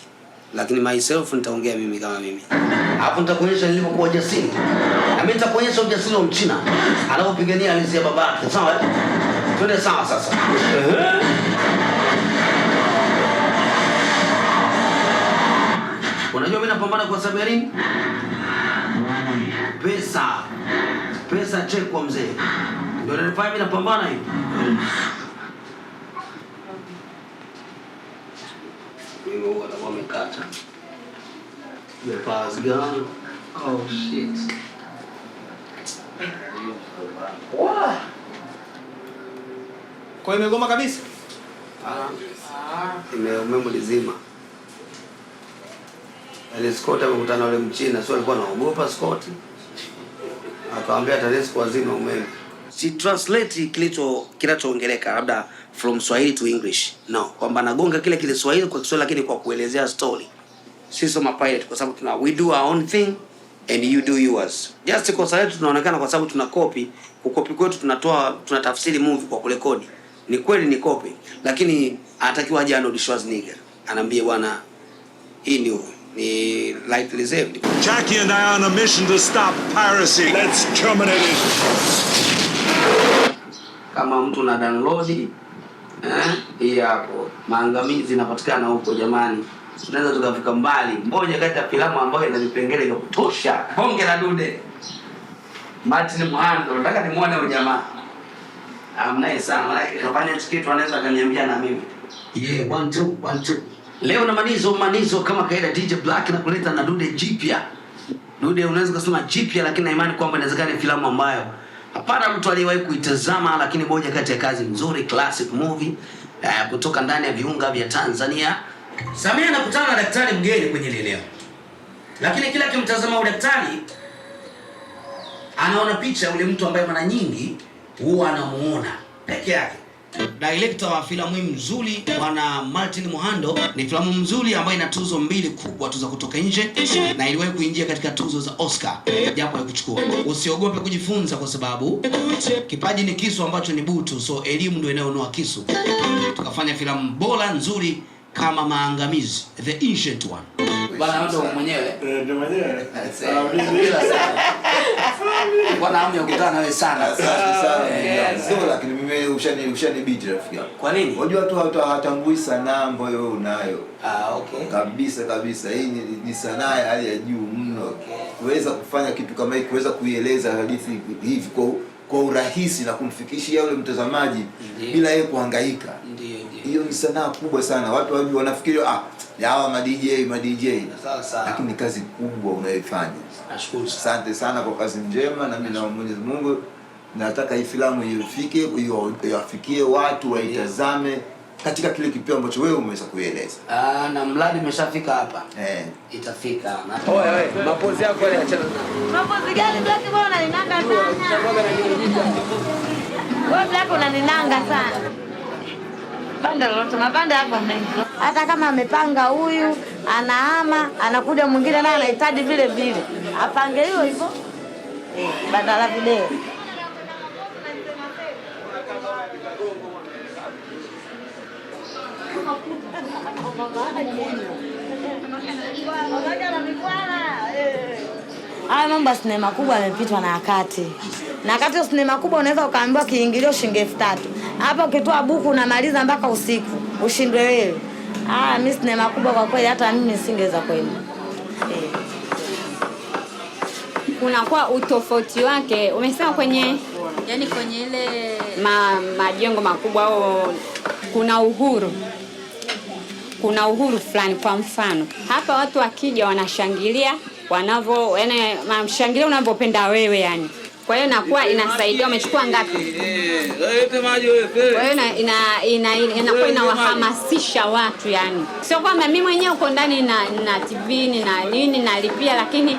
Lakini myself nitaongea mimi kama mimi. Hapo nitakuonyesha nilipokuwa jasiri. Na mimi nitakuonyesha ujasiri wa Mchina anapopigania ardhi ya babake. Sawa? Twende sawa sasa. Unajua mimi napambana kwa sababu ya nini? Pesa check kwa mzee. Ndio nilifanya mimi napambana hivi. Mimi wala wamekata. The pass gone. Oh shit. Wow. Kwa imegoma kabisa? Umeme lizima. Ile Scott amekutana na yule Mchina, sio alikuwa anaogopa Scott. Akamwambia TANESCO wazima umeme. Si translate kinachoongeleka labda from Swahili to English. No, kwamba nagonga kile Swahili kwa Kiswahili lakini kwa kuelezea story. Sisi kama pilot kwa sababu we do our own thing and you do yours. Just kosa letu tunaonekana kwa sababu tuna copy, kukopi kwetu tunatafsiri movie kwa kurekodi. Ni kweli ni copy, lakini anatakiwa aje Arnold Schwarzenegger anaambia bwana hii ndio ni light reserved. Jackie and I are on a mission to stop piracy. Let's terminate it. Kama mtu na download hii hapo maangamizi yanapatikana huko jamani. Tunaweza tukafika mbali. Moja kati ya filamu ambayo ina vipengele vya kutosha. Bonge la dude. Martin Muhando, nataka nimuone huyo jamaa. Amnaye sana, kafanya kitu anaweza kaniambia na mimi. Yeah, 1 2 1 2. Leo na manizo kama kaida DJ Black na kuleta na dude jipya. Dude unaweza kusema jipya lakini na imani kwamba inawezekana filamu ambayo hapana mtu aliyewahi kuitazama, lakini moja kati ya kazi nzuri, classic movie kutoka ndani ya viunga vya Tanzania. Samia anakutana na daktari mgeni kwenye leo. Lakini kila kimtazama ule daktari anaona picha ule mtu ambaye mara nyingi huwa anamuona peke yake. Director wa filamu hii mzuri bwana Martin Muhando, ni filamu mzuri ambayo ina tuzo 2 kubwa, tuzo kutoka nje na iliwahi kuingia katika tuzo za Oscar japo haikuchukua. Usiogope kujifunza kwa sababu kipaji ni kisu ambacho ni butu, so elimu ndio inayonoa kisu. Tukafanya filamu bora nzuri kama Maangamizi, The Ancient One. Bwana ndo mwenyewe. Ndio mwenyewe. Bwana hamu ya kukutana nawe sana. Sio lakini mimi ushanibiti rafiki yangu. Kwa nini? Unajua tu hawatambui sanaa ambayo wewe unayo. Okay. Kabisa. Hii ni sanaa ya hali ya juu mno. Kuweza kufanya kitu kama hiki, kuweza kuieleza hadithi hivi kwa urahisi na kumfikishia yule mtazamaji bila yeye kuhangaika. Hiyo ni sanaa kubwa sana. Watu wanafikiri hawa ma DJ. Sawa. Lakini ni kazi kubwa unayoifanya. Nashukuru. Asante sana kwa kazi njema, na mimi na Mwenyezi Mungu nataka hii filamu iwafikie watu waitazame katika kile kipeo ambacho wewe umeweza kueleza. Na mradi umeshafika hapa. Itafika. Oye, mapozi yako yale achana na. Mapozi gani Black bwana unaninanga sana. Wewe Black unaninanga sana. Banda lolote mabanda hapo mengi. Hata kama amepanga huyu, anahama, anakuja mwingine naye anahitaji vile vile. Apange hiyo hivyo. Badala video. Haya mambo ya sinema kubwa yamepitwa na wakati. Na wakati wa sinema kubwa unaweza ukaambiwa kiingilio shilingi 3000. Hapa ukitoa buku unamaliza mpaka usiku. Ushindwe wewe. Mimi sinema kubwa kwa kweli hata mimi nisingeweza kwenda. Kuna kwa utofauti wake. Umesema kwenye ile majengo makubwa au kuna uhuru. Kuna uhuru fulani, kwa mfano. Hapa watu wakija wanashangilia mshangilia unavyopenda wewe yani. Kwa hiyo inakuwa inasaidia. Umechukua ngapi? Kwa hiyo inakuwa inawahamasisha watu yani. Sio kwamba mimi mwenyewe uko ndani na TV na nini nalipia, lakini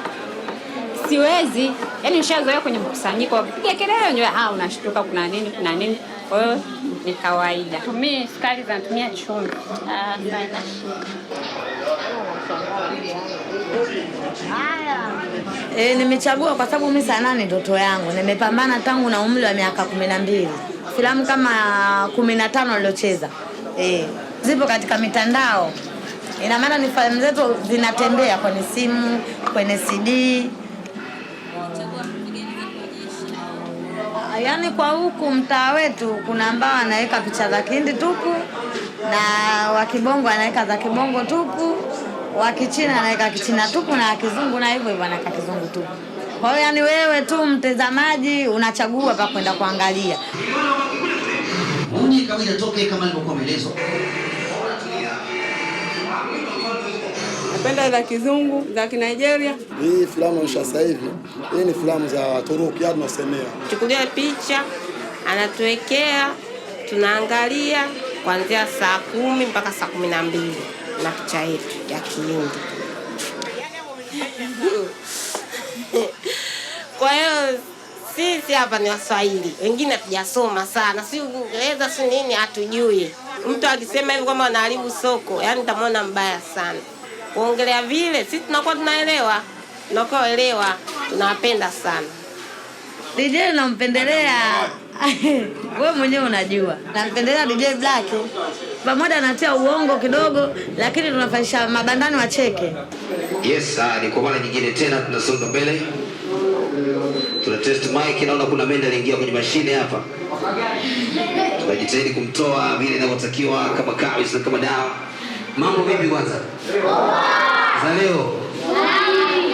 siwezi yani nishazoea kwenye mkusanyiko wakipiga kelele unajua unashtuka kuna nini. Kwa hiyo ni kawaida. Mimi sukari zinatumia chumvi. Nimechagua kwa sababu mimi sanaa ni ndoto yangu. Nimepambana tangu na umri wa miaka 12. Filamu kama 15 niliocheza. Zipo katika mitandao. Ina maana ni filamu zetu zinatembea kwenye simu, kwenye CD. Yaani kwa huku mtaa wetu kuna ambao anaweka picha za Kihindi tupu na wa Kibongo anaweka za Kibongo tupu, wa Kichina anaweka Kichina tupu na Kizungu na hivyo anaweka Kizungu tupu. Kwa hiyo yani wewe tu mtazamaji unachagua pa kwenda kuangalia. Mwenye kawaida toke kama nilivyokuwa maelezo. Napenda za Kizungu, za Kinigeria. Hii filamu sasa hivi, hii ni filamu za Turuki hadi nasemea. Chukulia picha, anatuwekea, tunaangalia kuanzia saa 10 mpaka saa 12 na picha yetu ya Kihindi. Kwa hiyo sisi hapa ni Waswahili, wengine hatujasoma sana, si Uingereza si nini hatujui. Mtu akisema hivi kwamba anaharibu soko, yani nitamwona mbaya sana. Kuongelea vile sisi tunakuwa tunaelewa. nakoelewa, tunawapenda sana. DJ nampendelea wewe mwenyewe unajua. Nampendelea DJ Black. Pamoja anatia uongo kidogo lakini tunafanyisha mabandani wacheke. Yes, ni kwa mara nyingine tena tunasonga mbele. Tuna test mic, naona kuna menda aliingia kwenye mashine hapa. Tunajitahidi kumtoa vile inavyotakiwa kama kabisa kama dawa. Mambo vipi kwanza? Za leo.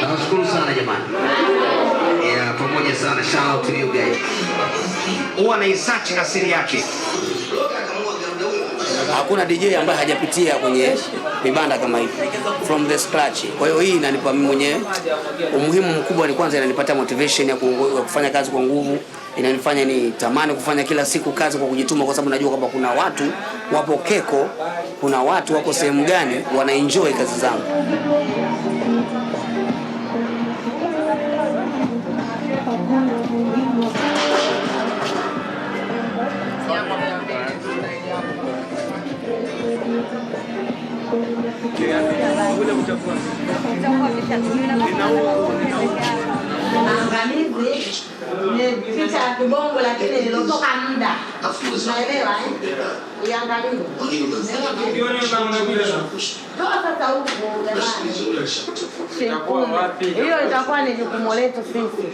Nashukuru sana jamani. Pamoja sana, shout out to you guys. Huwa anaisearch asili yake. Hakuna DJ ambaye hajapitia kwenye vibanda kama hivi from the scratch. Kwa hiyo hii inanipa mimi mwenyewe umuhimu mkubwa, ni kwanza inanipatia motivation ya kufanya kazi kwa nguvu, inanifanya ni tamani kufanya kila siku kazi kwa kujituma, kwa sababu najua kwamba kuna watu wapo Keko, kuna watu wako sehemu gani wana enjoy kazi zangu. Angamizi ni picha ya kibongo lakini lilotoka muda. Unaelewa Uiangalie. Sasa huko jamani. Hiyo itakuwa ni jukumu letu sisi.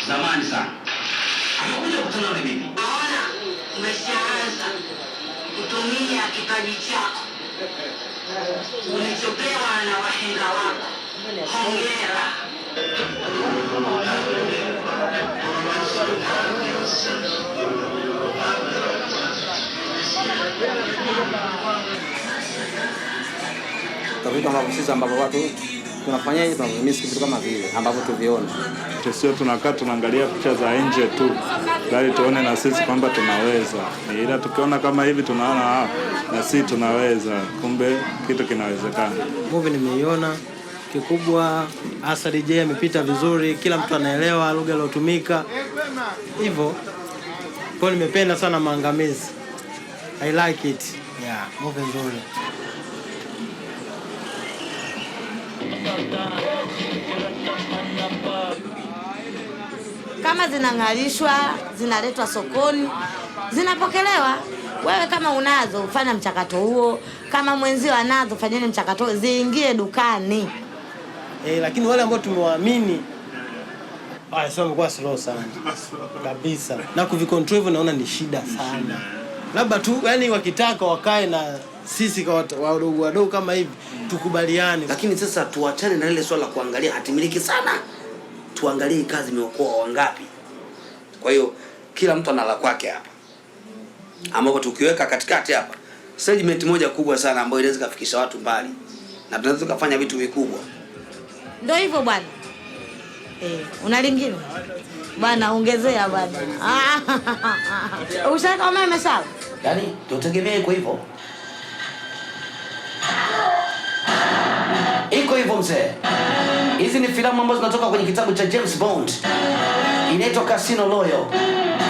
Zamani sana. Anakuja kutana na mimi. Naona umeshaanza kutumia kipaji chako ulichopewa na wahenga wako. Hongera. Kwa vitu ambavyo sisi ambavyo watu tunafanyaje, tunamisi vitu kama vile ambavyo tuviona. Sio tunakaa tunaangalia picha za nje tu, bali tuone na sisi kwamba tunaweza. Ila tukiona kama hivi tunaona na sisi tunaweza, kumbe kitu kinawezekana. Movie nimeiona, kikubwa hasa DJ amepita vizuri, kila mtu anaelewa lugha iliyotumika. Hivyo kwa nimependa sana Maangamizi. I like it. Yeah, movie nzuri. Kama zinang'arishwa, zinaletwa sokoni, zinapokelewa. Wewe kama unazo fanya mchakato huo, kama mwenzio anazo fanyeni mchakato, ziingie dukani. Lakini wale ambao tumewaamini sio wamekuwa slow sana kabisa, na kuvicontrol hivyo naona ni shida sana. Labda tu yani wakitaka wakae na sisi kwa wadogo kama hivi tukubaliane. Lakini sasa tuachane na ile swala kuangalia hatimiliki sana. Tuangalie kazi imeokoa wangapi. Kwa hiyo kila mtu ana la kwake hapa. Ambapo tukiweka katikati hapa segment moja kubwa sana ambayo inaweza kufikisha watu mbali. Na tunaweza kufanya vitu vikubwa. Ndio hivyo bwana. Una lingine? Bwana ongezea bwana. Ushaka umeme sawa? Yaani tutegemee kwa hivyo. Iko hivyo mzee. Hizi ni filamu ambazo zinatoka kwenye kitabu cha James Bond. Inaitwa Casino Royale.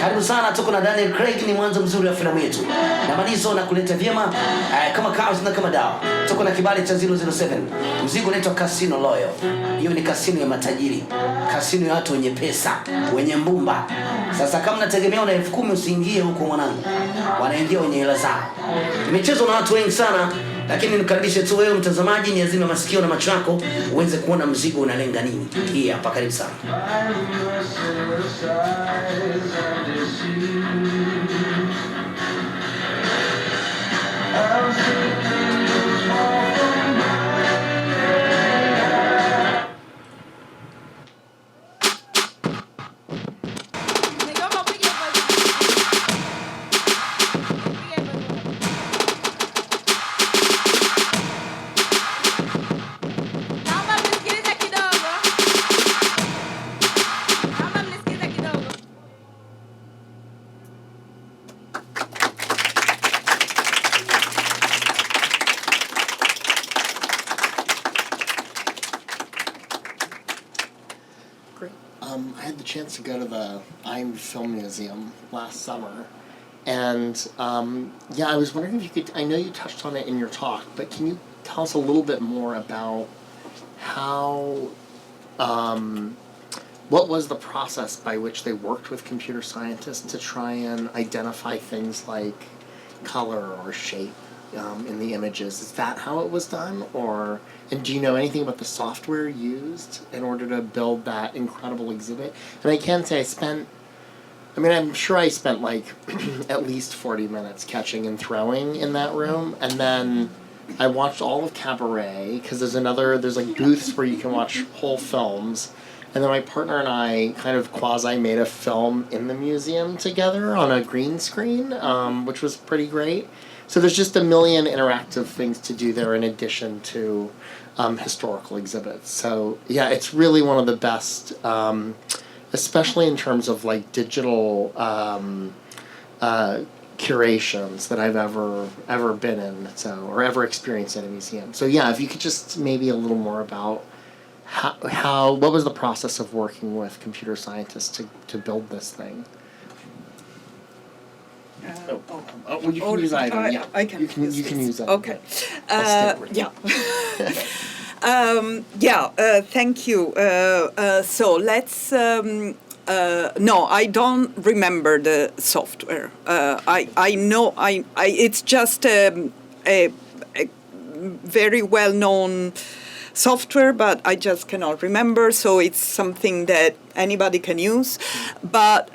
Karibu sana, tuko na Daniel Craig, ni mwanzo mzuri wa filamu yetu. Na manizo na kuleta vyema kama kaos na kama dawa. Tuko na kibali cha 007. Mzigo unaitwa Casino Royale. Hiyo ni kasino ya matajiri. Kasino ya watu wenye pesa, wenye mbumba. Sasa kama unategemea una 10,000 usiingie huko mwanangu. Wanaingia wenye hela zao. Imechezwa na watu wengi sana. Lakini nikaribishe tu wewe mtazamaji, ni azima masikio na macho yako uweze kuona mzigo unalenga nini. Hii hapa, karibu sana. I had the chance to go to the Filmmuseum last summer, and I was wondering if you could. I know you touched on it in your talk, but can you tell us a little bit more about how? What was the process by which they worked with computer scientists to try and identify things like color or shape in the images? Is that how it was done? And do you know anything about the software used in order to build that incredible exhibit? And I can say I'm sure I spent like at least 40 minutes catching and throwing in that room, and then I watched all of Cabaret, because there's like booths where you can watch whole films. And then my partner and I kind of quasi-made a film in the museum together on a green screen, which was pretty great. So there's just a million interactive things to do there in addition to historical exhibits. So yeah, it's really one of the best, especially in terms of like digital curations that I've ever been in, or ever experienced at a museum. So yeah, if you could just maybe a little more about what was the process of working with computer scientists to build this thing? Well, you can use either. Yeah, I can. You can use that. Okay. Thank you. So let's. No, I don't remember the software. I know. It's just a very well known software, but I just cannot remember, so it's something that anybody can use. But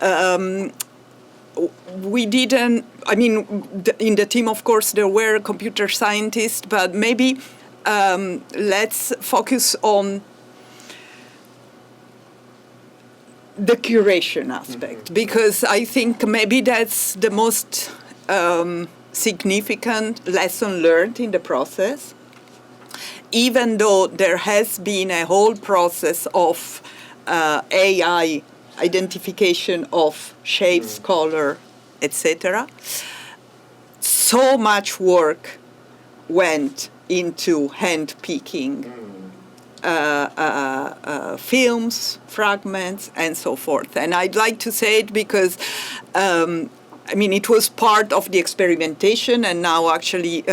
we didn't, in the team, of course, there were computer scientists, but maybe let's focus on the curation aspect, because I think maybe that's the most significant lesson learned in the process. Even though there has been a whole process of AI identification of shapes, color, etc., so much work went into hand-picking films, fragments, and so forth. And I'd like to say it because it was part of the experimentation, and now actually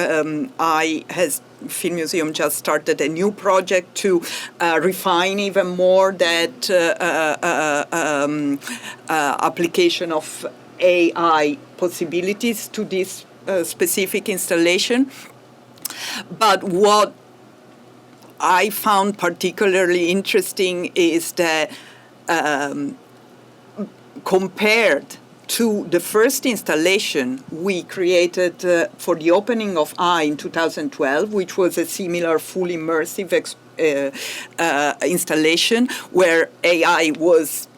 Filmmuseum just started a new project to refine even more that application of AI possibilities to this specific installation. But what I found particularly interesting is that compared to the first installation we created for the opening of Eye in 2012, which was a similar fully immersive installation where AI was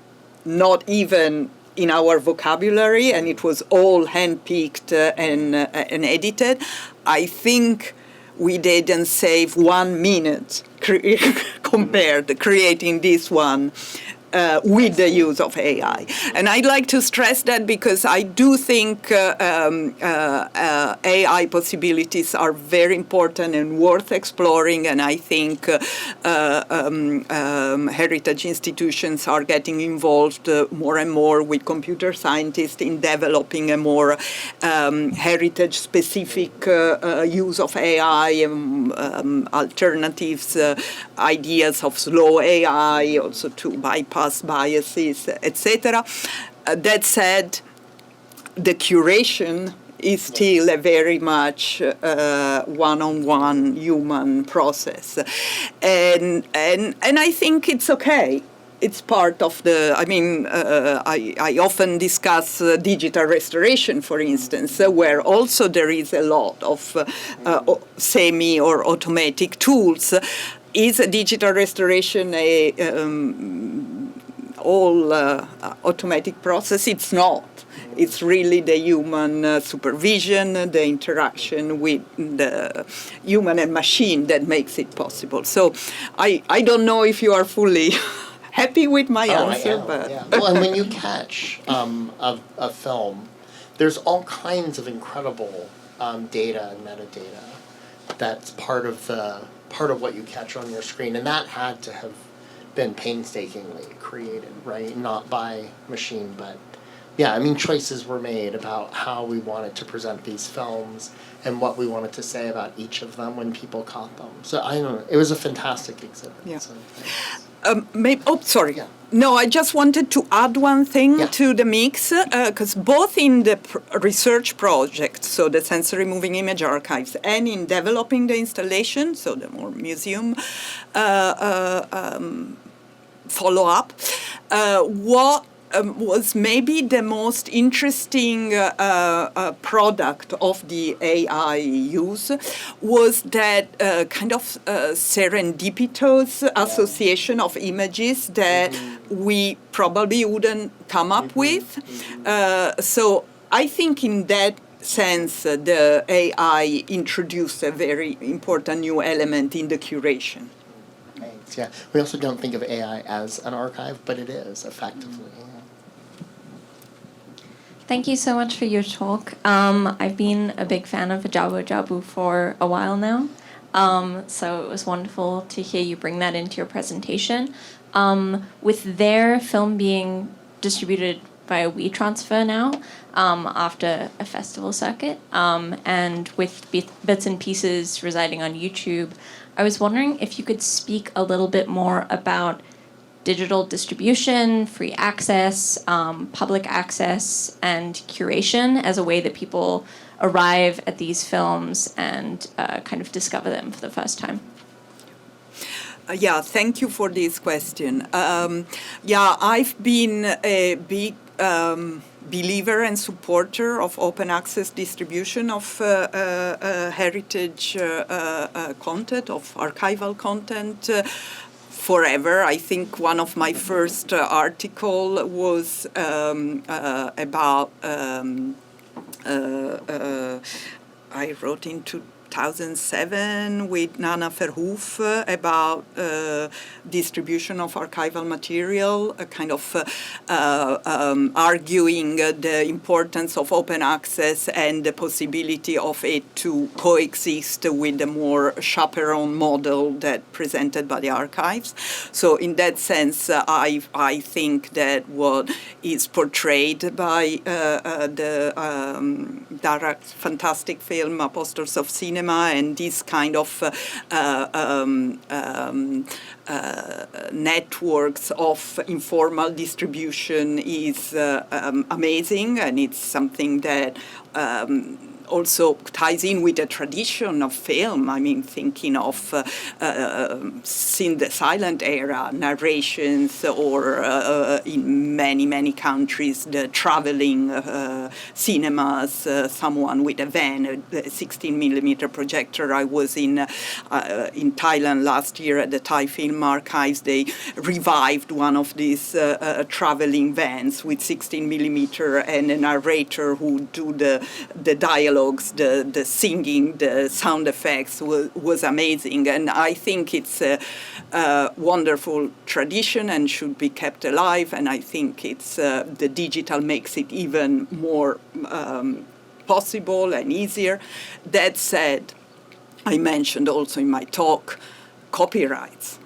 not even in our vocabulary and it was all hand-picked and edited. I think we didn't save 1 minute compared creating this one with the use of AI. And I'd like to stress that because I do think AI possibilities are very important and worth exploring, and I think heritage institutions are getting involved more and more with computer scientists in developing a more heritage-specific use of AI, alternatives, ideas of slow AI, also to bypass biases, etc. That said, the curation is still a very much one-on-one human process, and I think it's okay. It's part of the. I often discuss digital restoration, for instance, where also there is a lot of semi or automatic tools. Is a digital restoration a all automatic process? It's not. It's really the human supervision, the interaction with the human and machine that makes it possible. So I don't know if you are fully happy with my answer. But yeah. Well, and when you catch a film, there's all kinds of incredible data and metadata that's part of what you catch on your screen, and that had to have been painstakingly created, right? Not by machine, but yeah, I mean, choices were made about how we wanted to present these films and what we wanted to say about each of them when people caught them. So I don't know, it was a fantastic exhibit. Yeah. So, sorry. Yeah. No, I just wanted to add one thing to the mix, because both in the research project, so the sensory moving image archives, and in developing the installation, so the more museum follow-up, what was maybe the most interesting product of the AI use was that kind of serendipitous association of images that we probably wouldn't come up with. So I think in that sense, the AI introduced a very important new element in the curation. Thanks. Yeah, we also don't think of AI as an archive, but it is effectively. Thank you so much for your talk. I've been a big fan of Jabu Jabu for a while now, so it was wonderful to hear you bring that into your presentation. With their film being distributed via WeTransfer now, after a festival circuit, and with bits and pieces residing on YouTube, I was wondering if you could speak a little bit more about digital distribution, free access, public access, and curation as a way that people arrive at these films and kind of discover them for the first time. Yeah, thank you for this question. I've been a big believer and supporter of open access distribution of heritage content, of archival content, forever. I think one of my first article was about, I wrote in 2007 with Nana Verhoef about distribution of archival material, kind of arguing the importance of open access and the possibility of it to coexist with the more chaperone model that presented by the archives. So in that sense, I think that what is portrayed by the Darak's fantastic film Apostles of Cinema and this kind of networks of informal distribution is amazing, and it's something that also ties in with the tradition of film. I mean, thinking of since the silent era, narrations, or in many countries, the traveling cinemas, someone with a van, a 16mm projector. I was in Thailand last year at the Thai Film Archives. They revived one of these traveling vans with 16mm and a narrator who do the dialogues, the singing, the sound effects was amazing. And I think it's a wonderful tradition and should be kept alive. And I think it's the digital makes it even more possible and easier. That said, I mentioned also in my talk copyrights.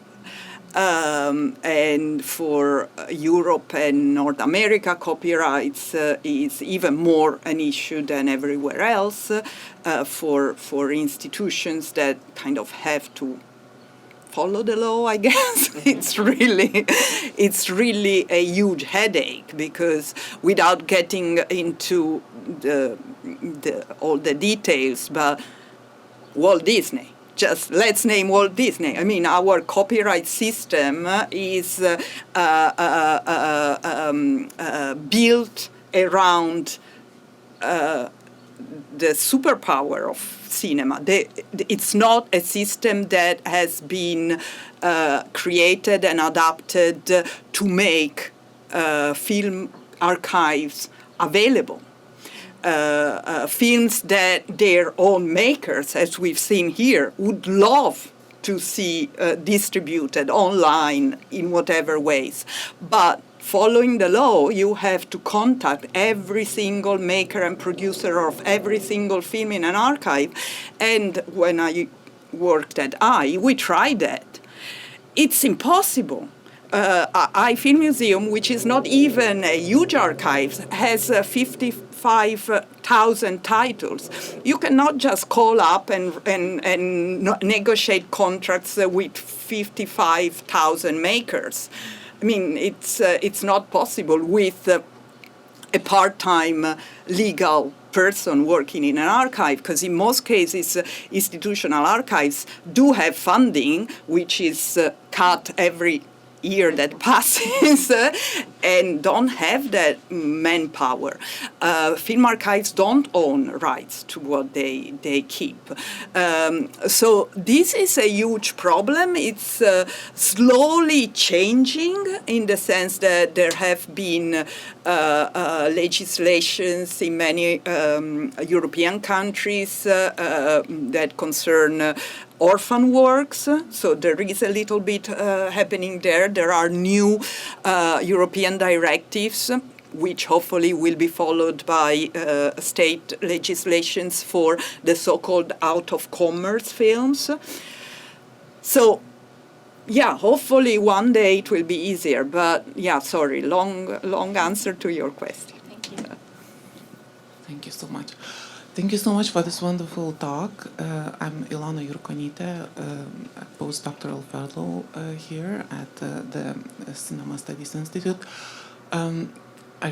And for Europe and North America, copyrights is even more an issue than everywhere else for institutions that kind of have to follow the law, I guess. It's really a huge headache, because without getting into all the details, but Walt Disney. Just let's name Walt Disney. I mean, our copyright system is built around the superpower of cinema. It's not a system that has been created and adapted to make film archives available. Films that their own makers, as we've seen here, would love to see distributed online in whatever ways. But following the law, you have to contact every single maker and producer of every single film in an archive. And when I worked at we tried that. It's impossible. Filmmuseum, which is not even a huge archive, has 55,000 titles. You cannot just call up and negotiate contracts with 55,000 makers. I mean, it's not possible with a part-time legal person working in an archive, because in most cases institutional archives do have funding which is cut every year that passes and don't have that manpower. Film archives don't own rights to what they keep. So this is a huge problem. It's slowly changing in the sense that there have been legislations in many European countries that concern orphan works, so there is a little bit happening there. There are new European directives, which hopefully will be followed by state legislations for the so-called out-of-commerce films. So, yeah, hopefully one day it will be easier. But yeah, sorry, long answer to your question. Thank you. Thank you so much. Thank you so much for this wonderful talk. I'm Ilana Yurkonite, a postdoctoral fellow here at the Cinema Studies Institute. I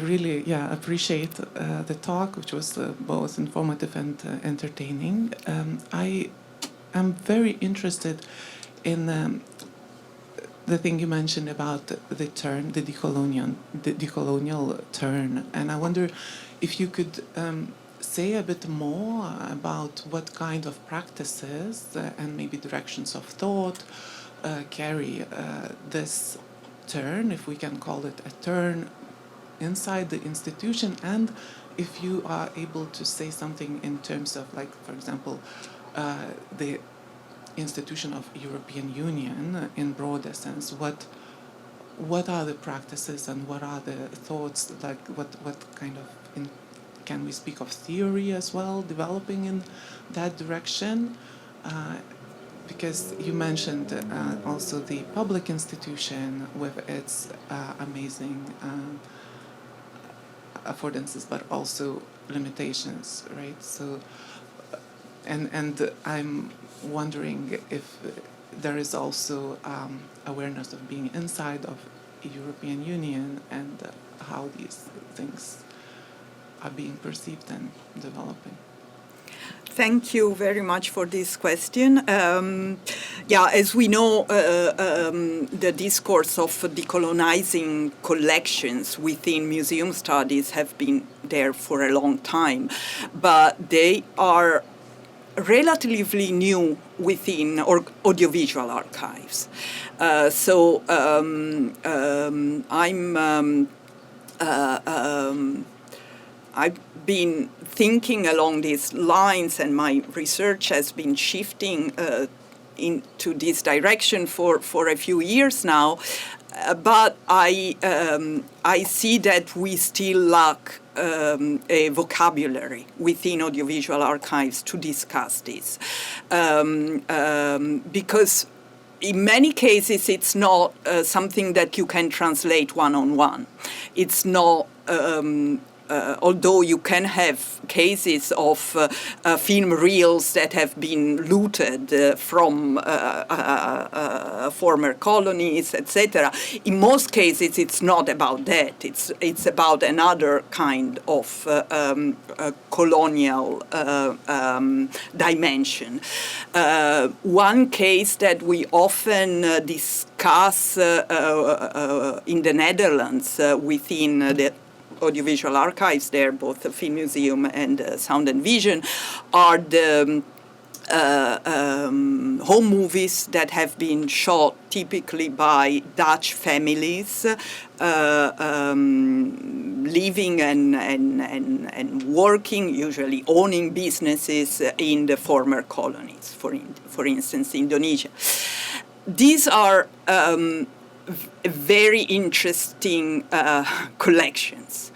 really, appreciate the talk, which was both informative and entertaining. I am very interested in the thing you mentioned about the term, the decolonial turn, and I wonder if you could say a bit more about what kind of practices and maybe directions of thought carry this turn, if we can call it a turn, inside the institution, and if you are able to say something in terms of, like, for example, the institution of European Union in broader sense, what are the practices and what are the thoughts, like what kind of can we speak of theory as well developing in that direction? Because you mentioned also the public institution with its amazing affordances, but also limitations, right? So, and I'm wondering if there is also awareness of being inside of the European Union and how these things are being perceived and developing. Thank you very much for this question. As we know, the discourse of decolonizing collections within museum studies have been there for a long time, but they are relatively new within audiovisual archives. I've been thinking along these lines, and my research has been shifting into this direction for a few years now. But I see that we still lack a vocabulary within audiovisual archives to discuss this, because in many cases it's not something that you can translate one-on-one. It's not. Although you can have cases of film reels that have been looted from former colonies, etc. In most cases, it's not about that. It's about another kind of colonial dimension. One case that we often discuss in the Netherlands within the audiovisual archives there, both the Filmmuseum and Sound and Vision, are the home movies that have been shot typically by Dutch families living and working, usually owning businesses in the former colonies, for instance, Indonesia. These are very interesting collections.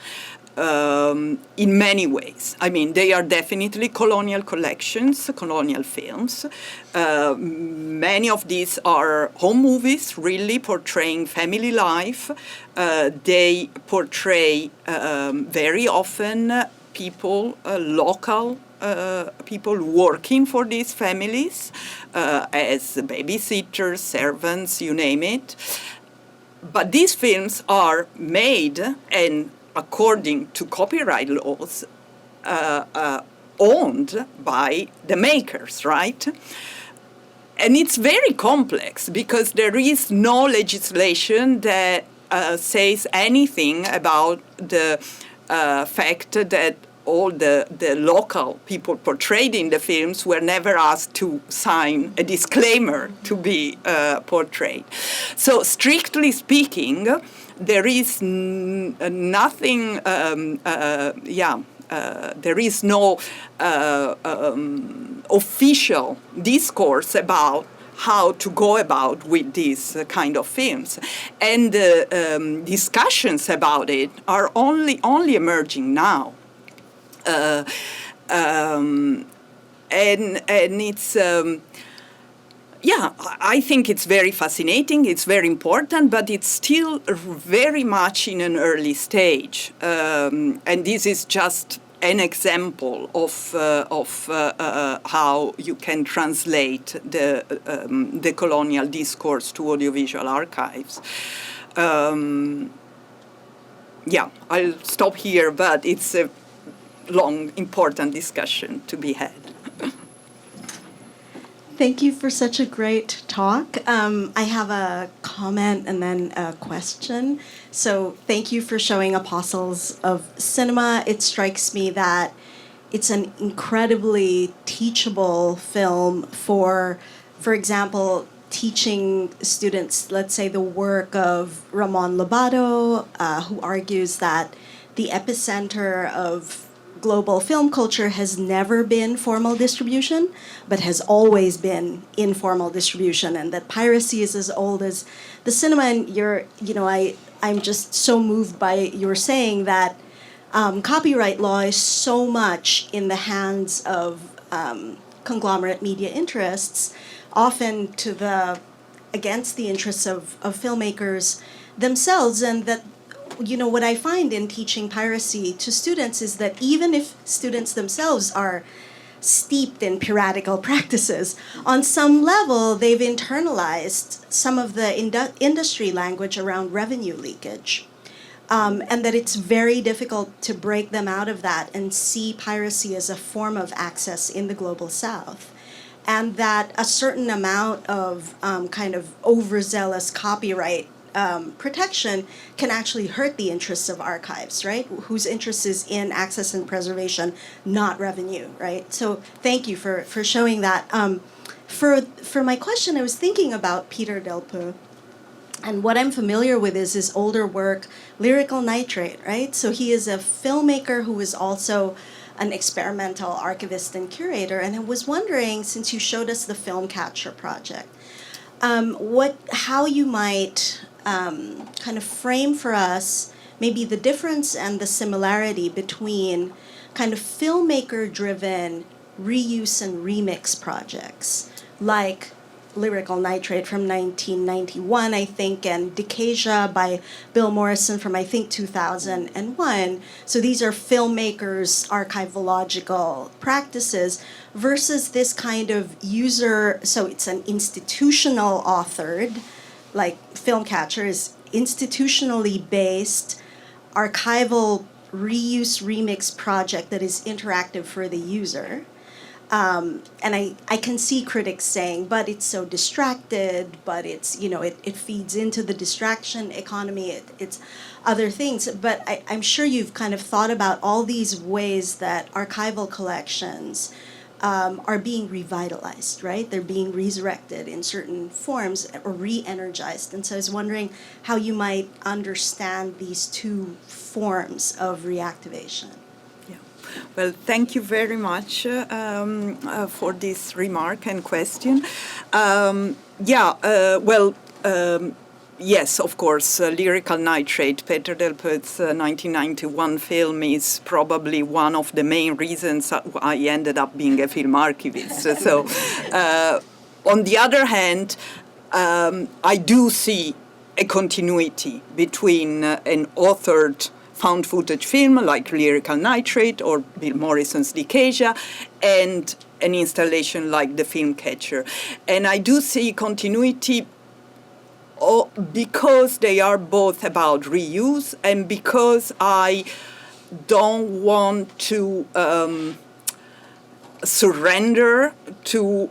in many ways. I mean, they are definitely colonial collections, colonial films. Many of these are home movies, really portraying family life. They portray very often people, local people working for these families as babysitters, servants, you name it. But these films are made and, according to copyright laws, owned by the makers, right? And it's very complex because there is no legislation that says anything about the fact that all the local people portrayed in the films were never asked to sign a disclaimer to be portrayed. So strictly speaking, there is nothing, there is no official discourse about how to go about with these kind of films. And discussions about it are only emerging now. And it's, I think it's very fascinating, it's very important, but it's still very much in an early stage. And this is just an example of how you can translate the colonial discourse to audiovisual archives. I'll stop here, but it's a long, important discussion to be had. Thank you for such a great talk. I have a comment and then a question. So thank you for showing Apostles of Cinema. It strikes me that it's an incredibly teachable film for example, teaching students, let's say, the work of Ramon Lobato, who argues that the epicenter of global film culture has never been formal distribution, but has always been informal distribution, and that piracy is as old as the cinema. And I'm just so moved by your saying that copyright law is so much in the hands of conglomerate media interests, often against the interests of filmmakers themselves, and that what I find in teaching piracy to students is that even if students themselves are steeped in piratical practices, on some level they've internalized some of the industry language around revenue leakage. And that it's very difficult to break them out of that and see piracy as a form of access in the global south. And that a certain amount of kind of overzealous copyright protection can actually hurt the interests of archives, right? Whose interest is in access and preservation, not revenue, right? So thank you for showing that. For my question, I was thinking about Peter Delpeux, and what I'm familiar with is his older work, Lyrical Nitrate, right? So he is a filmmaker who is also an experimental archivist and curator, and I was wondering, since you showed us the Film Catcher project, how you might kind of frame for us maybe the difference and the similarity between kind of filmmaker-driven reuse and remix projects, like Lyrical Nitrate from 1991, I think, and Decasia by Bill Morrison from, I think, 2001. So these are filmmakers' archivological practices versus this kind of user, so it's an institutional authored, like Filmcatcher is institutionally based archival reuse remix project that is interactive for the user. And I can see critics saying, but it's so distracted, but it's, it feeds into the distraction economy, it's other things. But I'm sure you've kind of thought about all these ways that archival collections are being revitalized, right? They're being resurrected in certain forms or re-energized. And so I was wondering how you might understand these two forms of reactivation. Well, thank you very much for this remark and question. yes, of course, Lyrical Nitrate, Peter Delpeut's 1991 film, is probably one of the main reasons I ended up being a film archivist. So, on the other hand, I do see a continuity between an authored found footage film like Lyrical Nitrate or Bill Morrison's Decasia and an installation like The Film Catcher. And I do see continuity because they are both about reuse and because I don't want to surrender to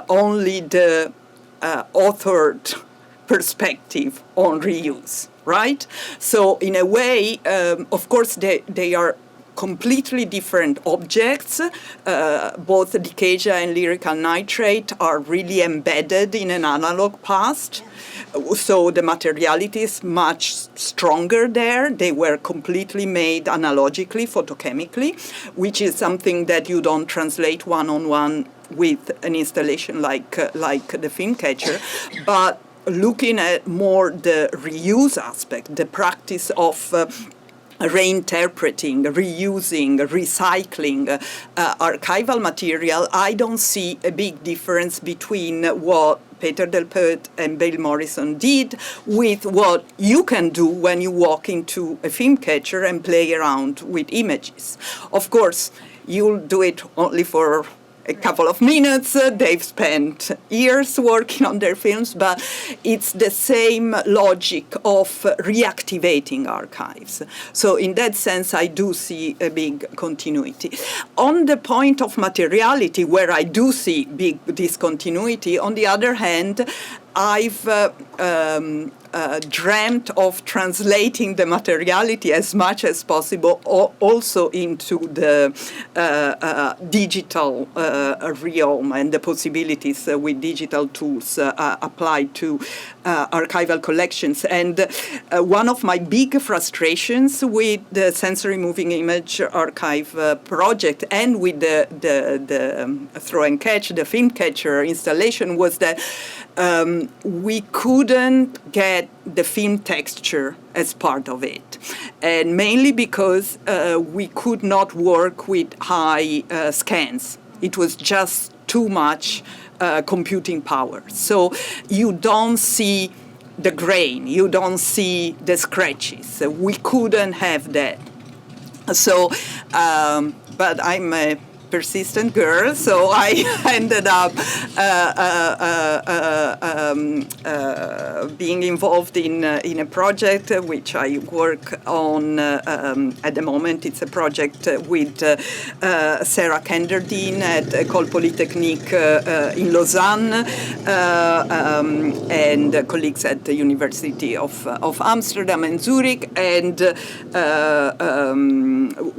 only the authored perspective on reuse, right? So in a way, of course, they are completely different objects. Both Decasia and Lyrical Nitrate are really embedded in an analog past. So the materiality is much stronger there. They were completely made analogically, photochemically, which is something that you don't translate one-on-one with an installation like The Film Catcher. But looking at more the reuse aspect, the practice of reinterpreting, reusing, recycling archival material, I don't see a big difference between what Peter Delpeut and Bill Morrison did with what you can do when you walk into a film catcher and play around with images. Of course, you'll do it only for a couple of minutes. They've spent years working on their films, but it's the same logic of reactivating archives. So in that sense, I do see a big continuity. On the point of materiality, where I do see big discontinuity, on the other hand, I've dreamt of translating the materiality as much as possible also into the digital realm and the possibilities with digital tools applied to archival collections. And one of my big frustrations with the Sensory Moving Image Archive project and with the Throw and Catch, the Film Catcher installation, was that we couldn't get the film texture as part of it. And mainly because we could not work with high scans. It was just too much computing power. So you don't see the grain, you don't see the scratches. We couldn't have that. So, but I'm a persistent girl, so I ended up being involved in a project which I work on at the moment. It's a project with Sarah Kenderdine at École Polytechnique in Lausanne and colleagues at the University of Amsterdam and Zurich, and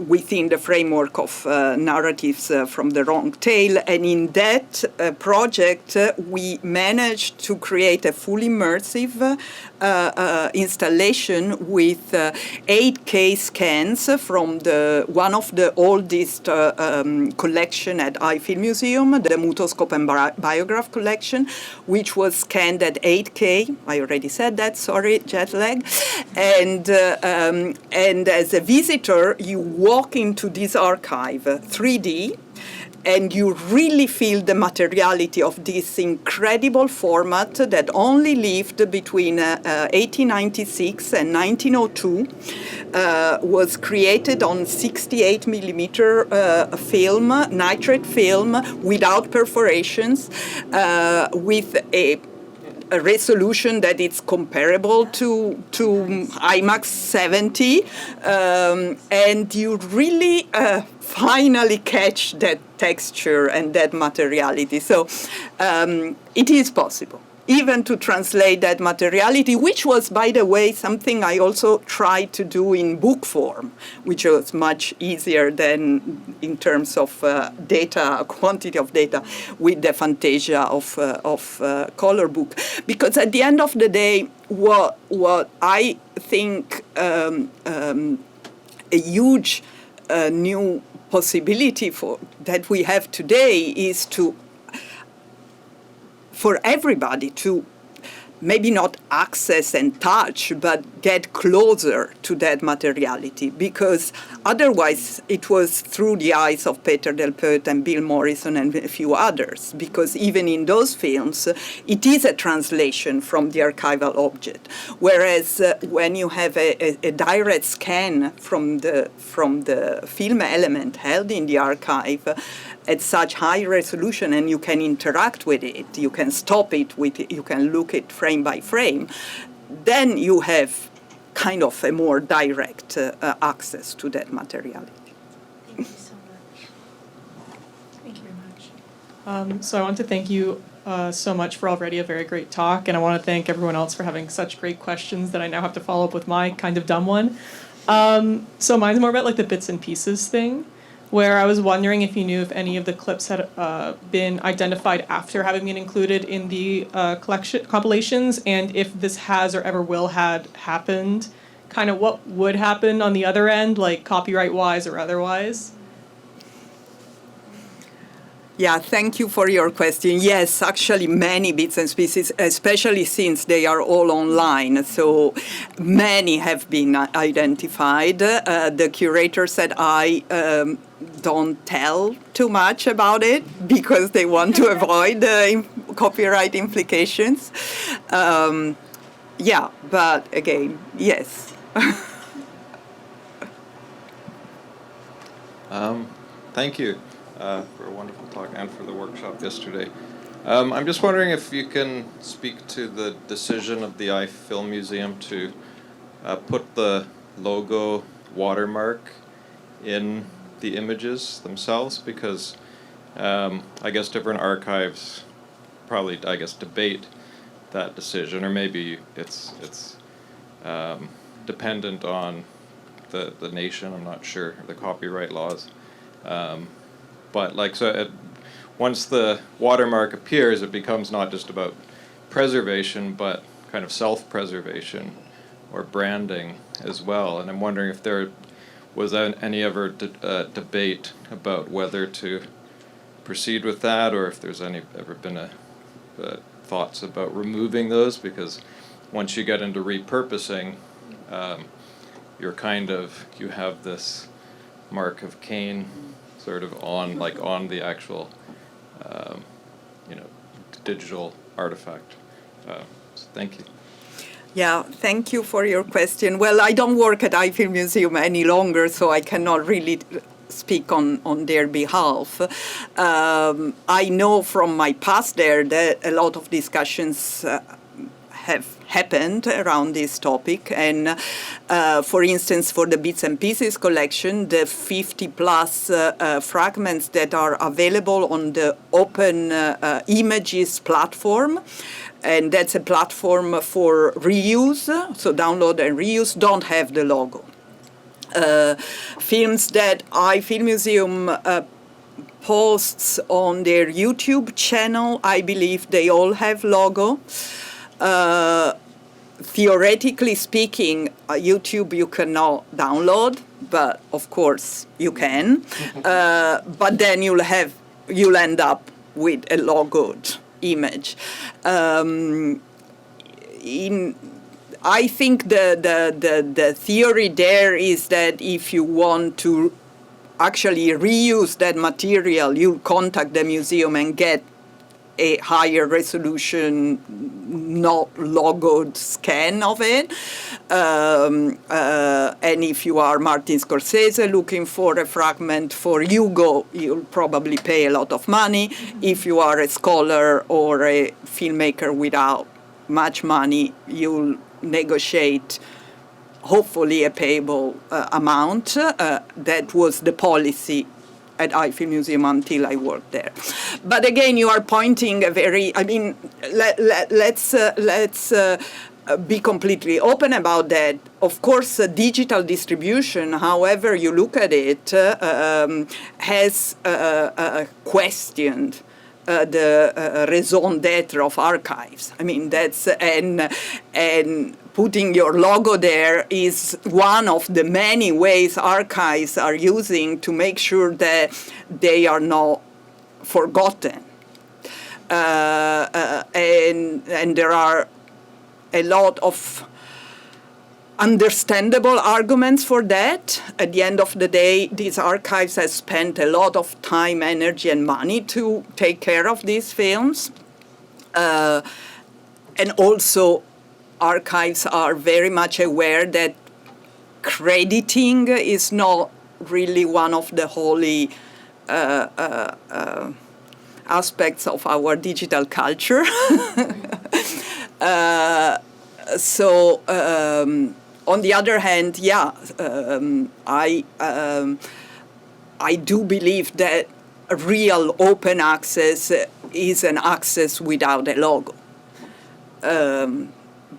within the framework of narratives from the Wrong Tale. And in that project, we managed to create a fully immersive installation with 8K scans from one of the oldest collection at Filmmuseum, the Mutoscope and Biograph collection, which was scanned at 8K. I already said that, sorry, jet lag. And as a visitor, you walk into this archive, 3D, and you really feel the materiality of this incredible format that only lived between 1896 and 1902, was created on 68 millimeter film, nitrate film, without perforations, with a resolution that it's comparable to IMAX 70, and you really finally catch that texture and that materiality. So it is possible even to translate that materiality, which was, by the way, something I also tried to do in book form, which was much easier than in terms of data, quantity of data, with the fantasia of color book. Because at the end of the day, what I think a huge new possibility that we have today is for everybody to maybe not access and touch, but get closer to that materiality, because otherwise it was through the eyes of Peter Del Peut and Bill Morrison and a few others, because even in those films, it is a translation from the archival object. Whereas when you have a direct scan from the film element held in the archive, at such high resolution, and you can interact with it, you can stop it, you can look it frame by frame, then you have kind of a more direct access to that materiality. Thank you so much. Thank you very much. So I want to thank you so much for already a very great talk, and I want to thank everyone else for having such great questions that I now have to follow up with my kind of dumb one. So mine's more about like the bits and pieces thing, where I was wondering if you knew if any of the clips had been identified after having been included in the compilations, and if this has or ever will had happened, kind of what would happen on the other end, like copyright-wise or otherwise? Yeah, thank you for your question. Yes, actually many bits and pieces, especially since they are all online. So many have been identified. The curator said I don't tell too much about it because they want to avoid copyright implications. Yeah, but again, yes. Thank you for a wonderful talk and for the workshop yesterday. I'm just wondering if you can speak to the decision of the Filmmuseum to put the logo watermark in the images themselves, because I guess different archives probably, I guess, debate that decision, or maybe it's dependent on the nation, I'm not sure, the copyright laws. But like, so once the watermark appears, it becomes not just about preservation, but kind of self-preservation or branding as well. And I'm wondering if there was any ever debate about whether to proceed with that, or if there's ever been thoughts about removing those, because once you get into repurposing, you have this mark of Cain sort of on the actual digital artifact. So thank you. Yeah, thank you for your question. Well, I don't work at Filmmuseum any longer, so I cannot really speak on their behalf. I know from my past there that a lot of discussions have happened around this topic, and for instance, for the Bits and Pieces collection, the 50 plus fragments that are available on the Open Images platform, and that's a platform for reuse, so download and reuse, don't have the logo. Films that Filmmuseum posts on their YouTube channel, I believe they all have logo. Theoretically speaking, YouTube you cannot download, but of course you can. But then you'll end up with a logoed image. I think the theory there is that if you want to actually reuse that material, you'll contact the museum and get a higher resolution, not logoed scan of it. And if you are Martin Scorsese looking for a fragment for Hugo, you'll probably pay a lot of money. If you are a scholar or a filmmaker without much money, you'll negotiate hopefully a payable amount. That was the policy at Filmmuseum until I worked there. But again, you are pointing a very, let's be completely open about that. Of course, digital distribution, however you look at it, has questioned the raison d'etre of archives. That's, and putting your logo there is one of the many ways archives are using to make sure that they are not forgotten. And there are a lot of understandable arguments for that. At the end of the day, these archives have spent a lot of time, energy, and money to take care of these films. And also, archives are very much aware that crediting is not really one of the holy aspects of our digital culture. On the other hand, I do believe that real open access is an access without a logo.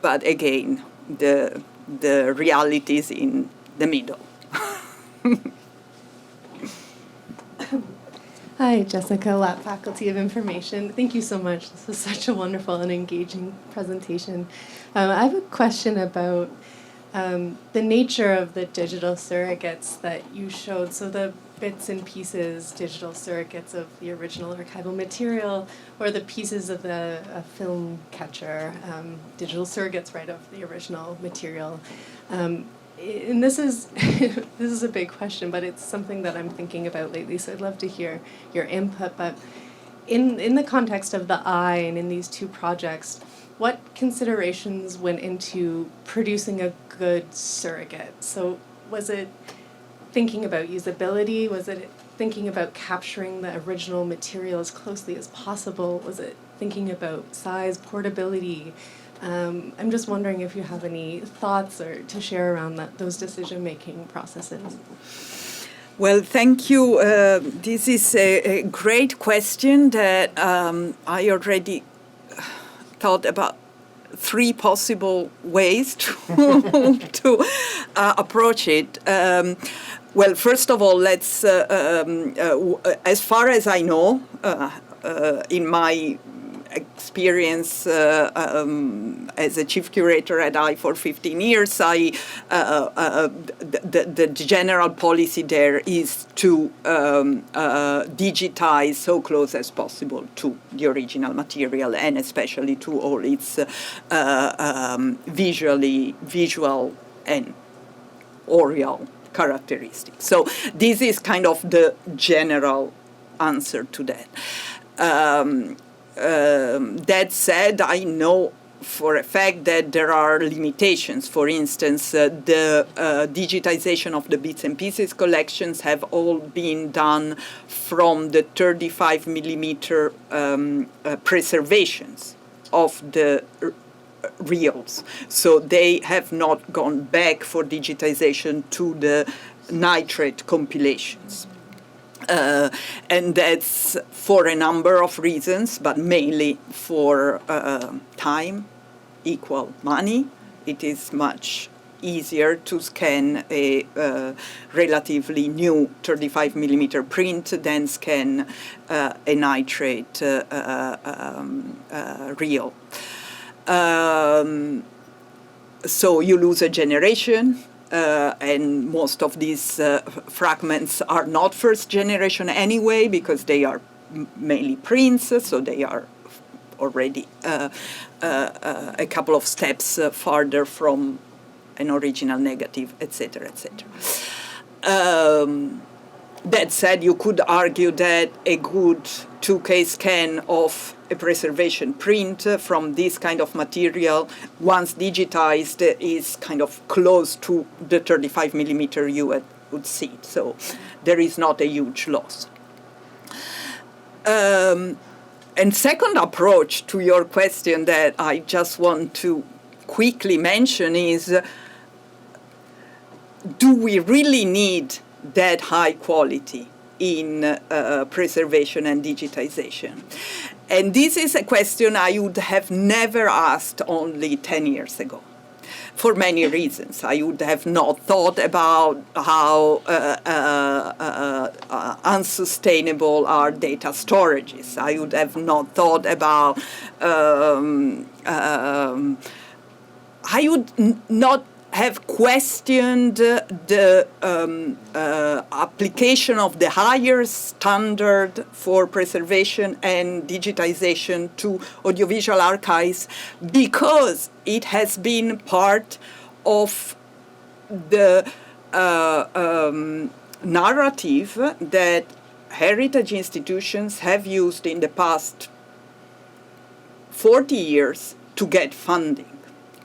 But again, the reality is in the middle. Hi, Jessica Lapp, Faculty of Information. Thank you so much. This was such a wonderful and engaging presentation. I have a question about the nature of the digital surrogates that you showed. So the bits and pieces, digital surrogates of the original archival material, or the pieces of the film catcher, digital surrogates, right, of the original material. And this is this is a big question, but it's something that I'm thinking about lately. So I'd love to hear your input. But in the context of the eye and in these two projects, what considerations went into producing a good surrogate? So was it thinking about usability? Was it thinking about capturing the original material as closely as possible? Was it thinking about size, portability? I'm just wondering if you have any thoughts or to share around those decision-making processes. Well, thank you. This is a great question that I already thought about 3 possible ways to approach it. Well, first of all, let's, as far as I know, in my experience as a chief curator at I for 15 years, the general policy there is to digitize so close as possible to the original material, and especially to all its visual and aural characteristics. So this is kind of the general answer to that. That said, I know for a fact that there are limitations. For instance, the digitization of the bits and pieces collections have all been done from the 35 millimeter preservations of the reels. So they have not gone back for digitization to the nitrate compilations. And that's for a number of reasons, but mainly for time equal money. It is much easier to scan a relatively new 35 millimeter print than scan a nitrate reel. So you lose a generation. And most of these fragments are not first generation anyway, because they are mainly prints, so they are already a couple of steps farther from an original negative, etc., etc. That said, you could argue that a good 2K scan of a preservation print from this kind of material, once digitized, is kind of close to the 35 millimeter you would see. So there is not a huge loss. And second approach to your question that I just want to quickly mention is, do we really need that high quality in preservation and digitization? And this is a question I would have never asked only 10 years ago, for many reasons. I would have not thought about how unsustainable are data storages. I would have not thought about, I would not have questioned the application of the higher standard for preservation and digitization to audiovisual archives because it has been part of the narrative that heritage institutions have used in the past 40 years to get funding.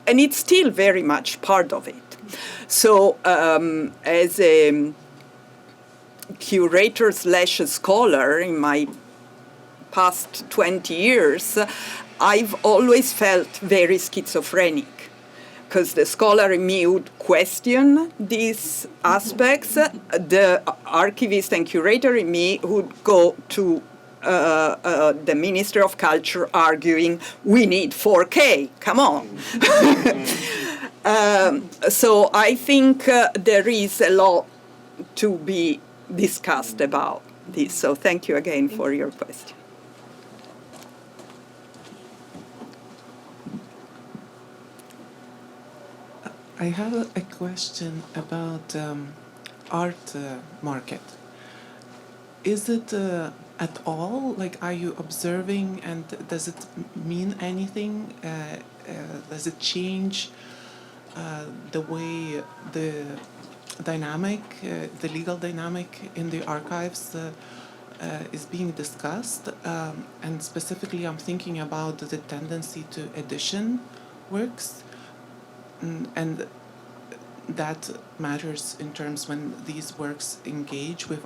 And it's still very much part of it. So as a curator/scholar in my past 20 years, I've always felt very schizophrenic because the scholar in me would question these aspects. The archivist and curator in me would go to the Ministry of Culture arguing, we need 4K, come on. So I think there is a lot to be discussed about this. So thank you again for your question. I have a question about art market. Is it at all, like, are you observing, and does it mean anything? Does it change the way the dynamic, the legal dynamic in the archives is being discussed? And specifically, I'm thinking about the tendency to edition works, and that matters in terms when these works engage with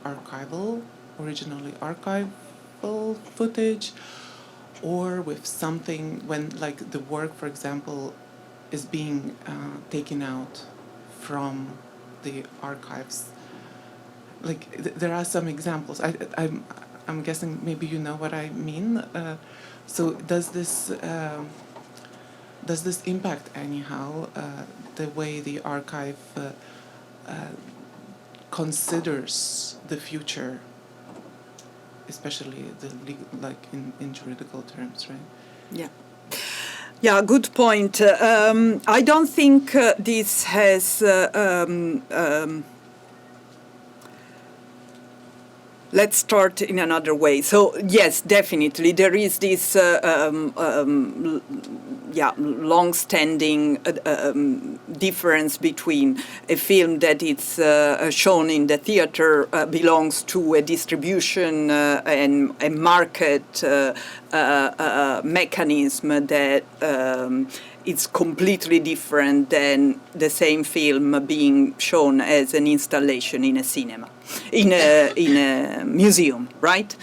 originally archival footage, or with something when, like, the work, for example, is being taken out from the archives. Like, there are some examples. I'm guessing maybe you know what I mean. So does this impact anyhow the way the archive considers the future, especially in juridical terms, right? Yeah. Yeah, good point. I don't think this has. Let's start in another way. So yes, definitely there is this long-standing difference between a film that is shown in the theater belongs to a distribution and a market mechanism that it's completely different than the same film being shown as an installation in a cinema, in a museum, right?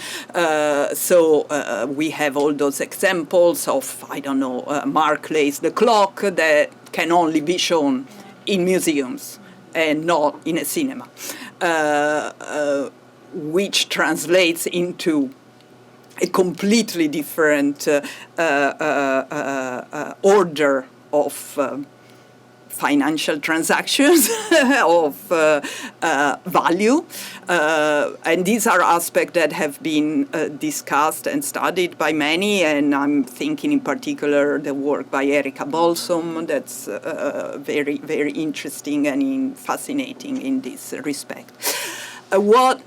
So we have all those examples of, I don't know, Mark Lay's The Clock that can only be shown in museums and not in a cinema, which translates into a completely different order of financial transactions, of value. And these are aspects that have been discussed and studied by many, and I'm thinking in particular the work by Erika Bolsom that's very, very interesting and fascinating in this respect. What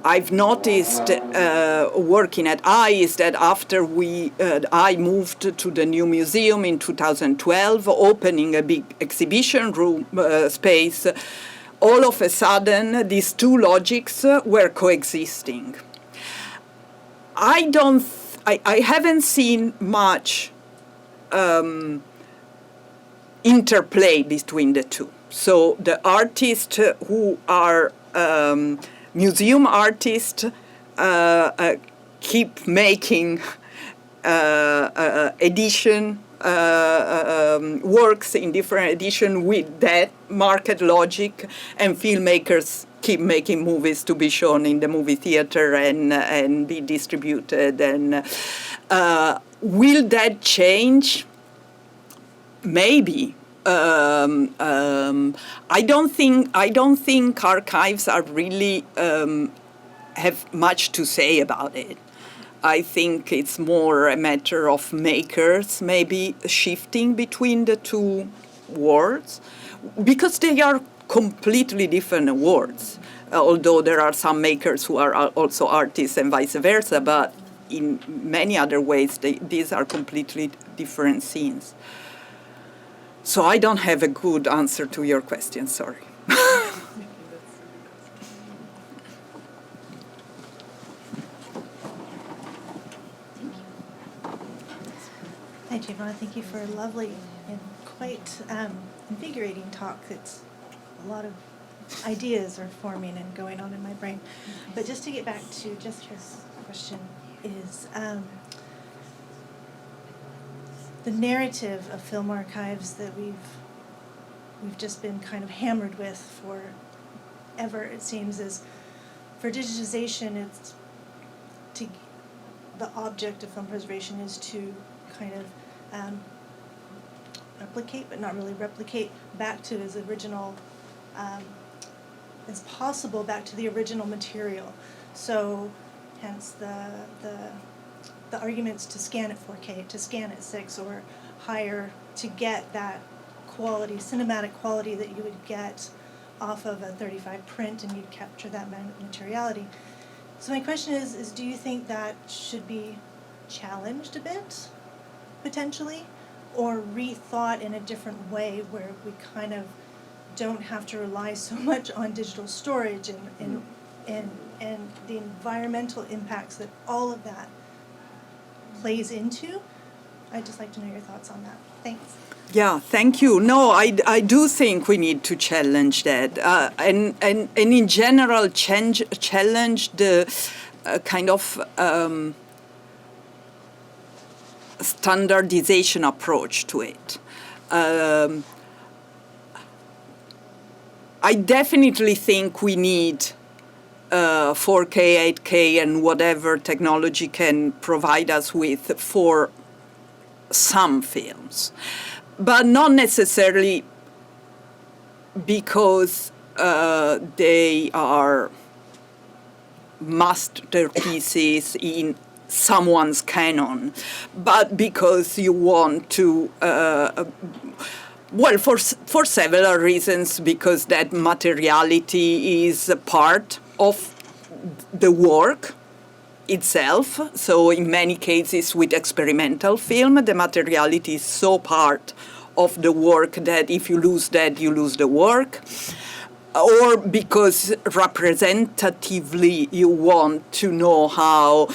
I've noticed working at I is that after I moved to the new museum in 2012, opening a big exhibition room space, all of a sudden these two logics were coexisting. I haven't seen much interplay between the two. So the artists who are museum artists keep making edition works in different edition with that market logic, and filmmakers keep making movies to be shown in the movie theater and be distributed. And will that change? Maybe. I don't think archives are really have much to say about it. I think it's more a matter of makers maybe shifting between the two worlds, because they are completely different worlds. Although there are some makers who are also artists and vice versa, but in many other ways, these are completely different scenes. So I don't have a good answer to your question, sorry. Hi, Giovanna. Thank you for a lovely and quite invigorating talk. It's a lot of ideas are forming and going on in my brain. But just to get back to Jessica's question is the narrative of film archives that we've just been kind of hammered with forever, it seems, is for digitization, it's to the object of film preservation is to kind of replicate, but not really replicate, back to as original as possible, back to the original material. So, hence the arguments to scan at 4K, to scan at 6 or higher, to get that quality, cinematic quality that you would get off of a 35 print, and you'd capture that materiality. So my question is do you think that should be challenged a bit, potentially, or rethought in a different way where we kind of don't have to rely so much on digital storage and the environmental impacts that all of that plays into? I'd just like to know your thoughts on that. Thanks. Yeah, thank you. No, I do think we need to challenge that, and in general challenge the kind of standardization approach to it. I definitely think we need 4K, 8K, and whatever technology can provide us with for some films, but not necessarily because they are masterpieces in someone's canon, but because you want to, well, for several reasons, because that materiality is a part of the work itself. So in many cases with experimental film, the materiality is so part of the work that if you lose that, you lose the work. Or because representatively you want to know how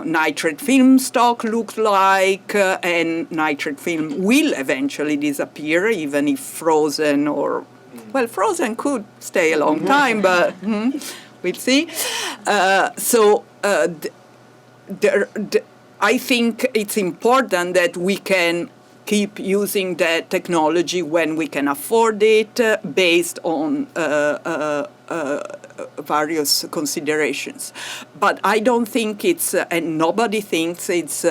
nitrate film stock looked like, and nitrate film will eventually disappear, even if frozen or, well, frozen could stay a long time, but we'll see. I think it's important that we can keep using that technology when we can afford it, based on various considerations. But I don't think it's, and nobody thinks it's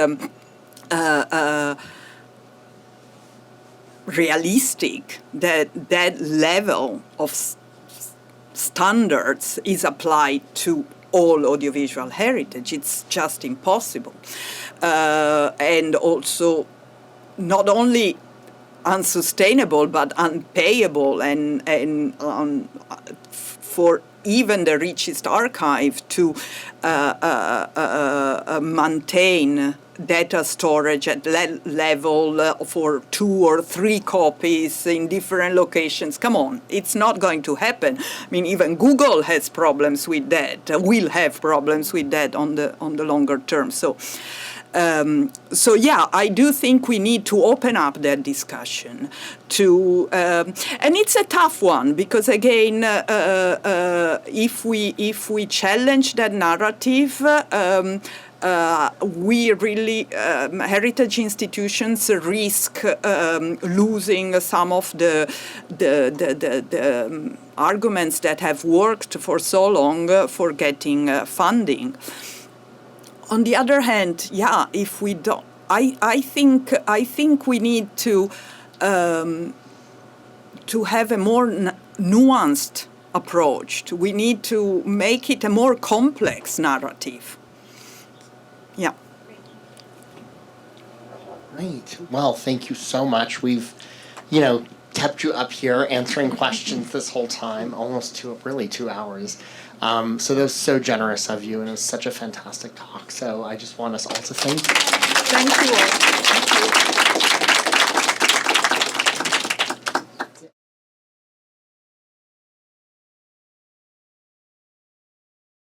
realistic that that level of standards is applied to all audiovisual heritage. It's just impossible. And also, not only unsustainable, but unpayable, and for even the richest archive to maintain data storage at level for 2 or 3 copies in different locations. Come on, it's not going to happen. I mean, even Google has problems with that, will have problems with that on the longer term. So yeah, I do think we need to open up that discussion to, and it's a tough one, because again, if we challenge that narrative, we really, heritage institutions risk losing some of the arguments that have worked for so long for getting funding. On the other hand, yeah, if we don't, I think we need to have a more nuanced approach. We need to make it a more complex narrative. Great. Well, thank you so much. We've, kept you up here answering questions this whole time, almost 2 hours. So that was so generous of you, and it was such a fantastic talk. So I just want us all to thank you. Thank you all. Thank you.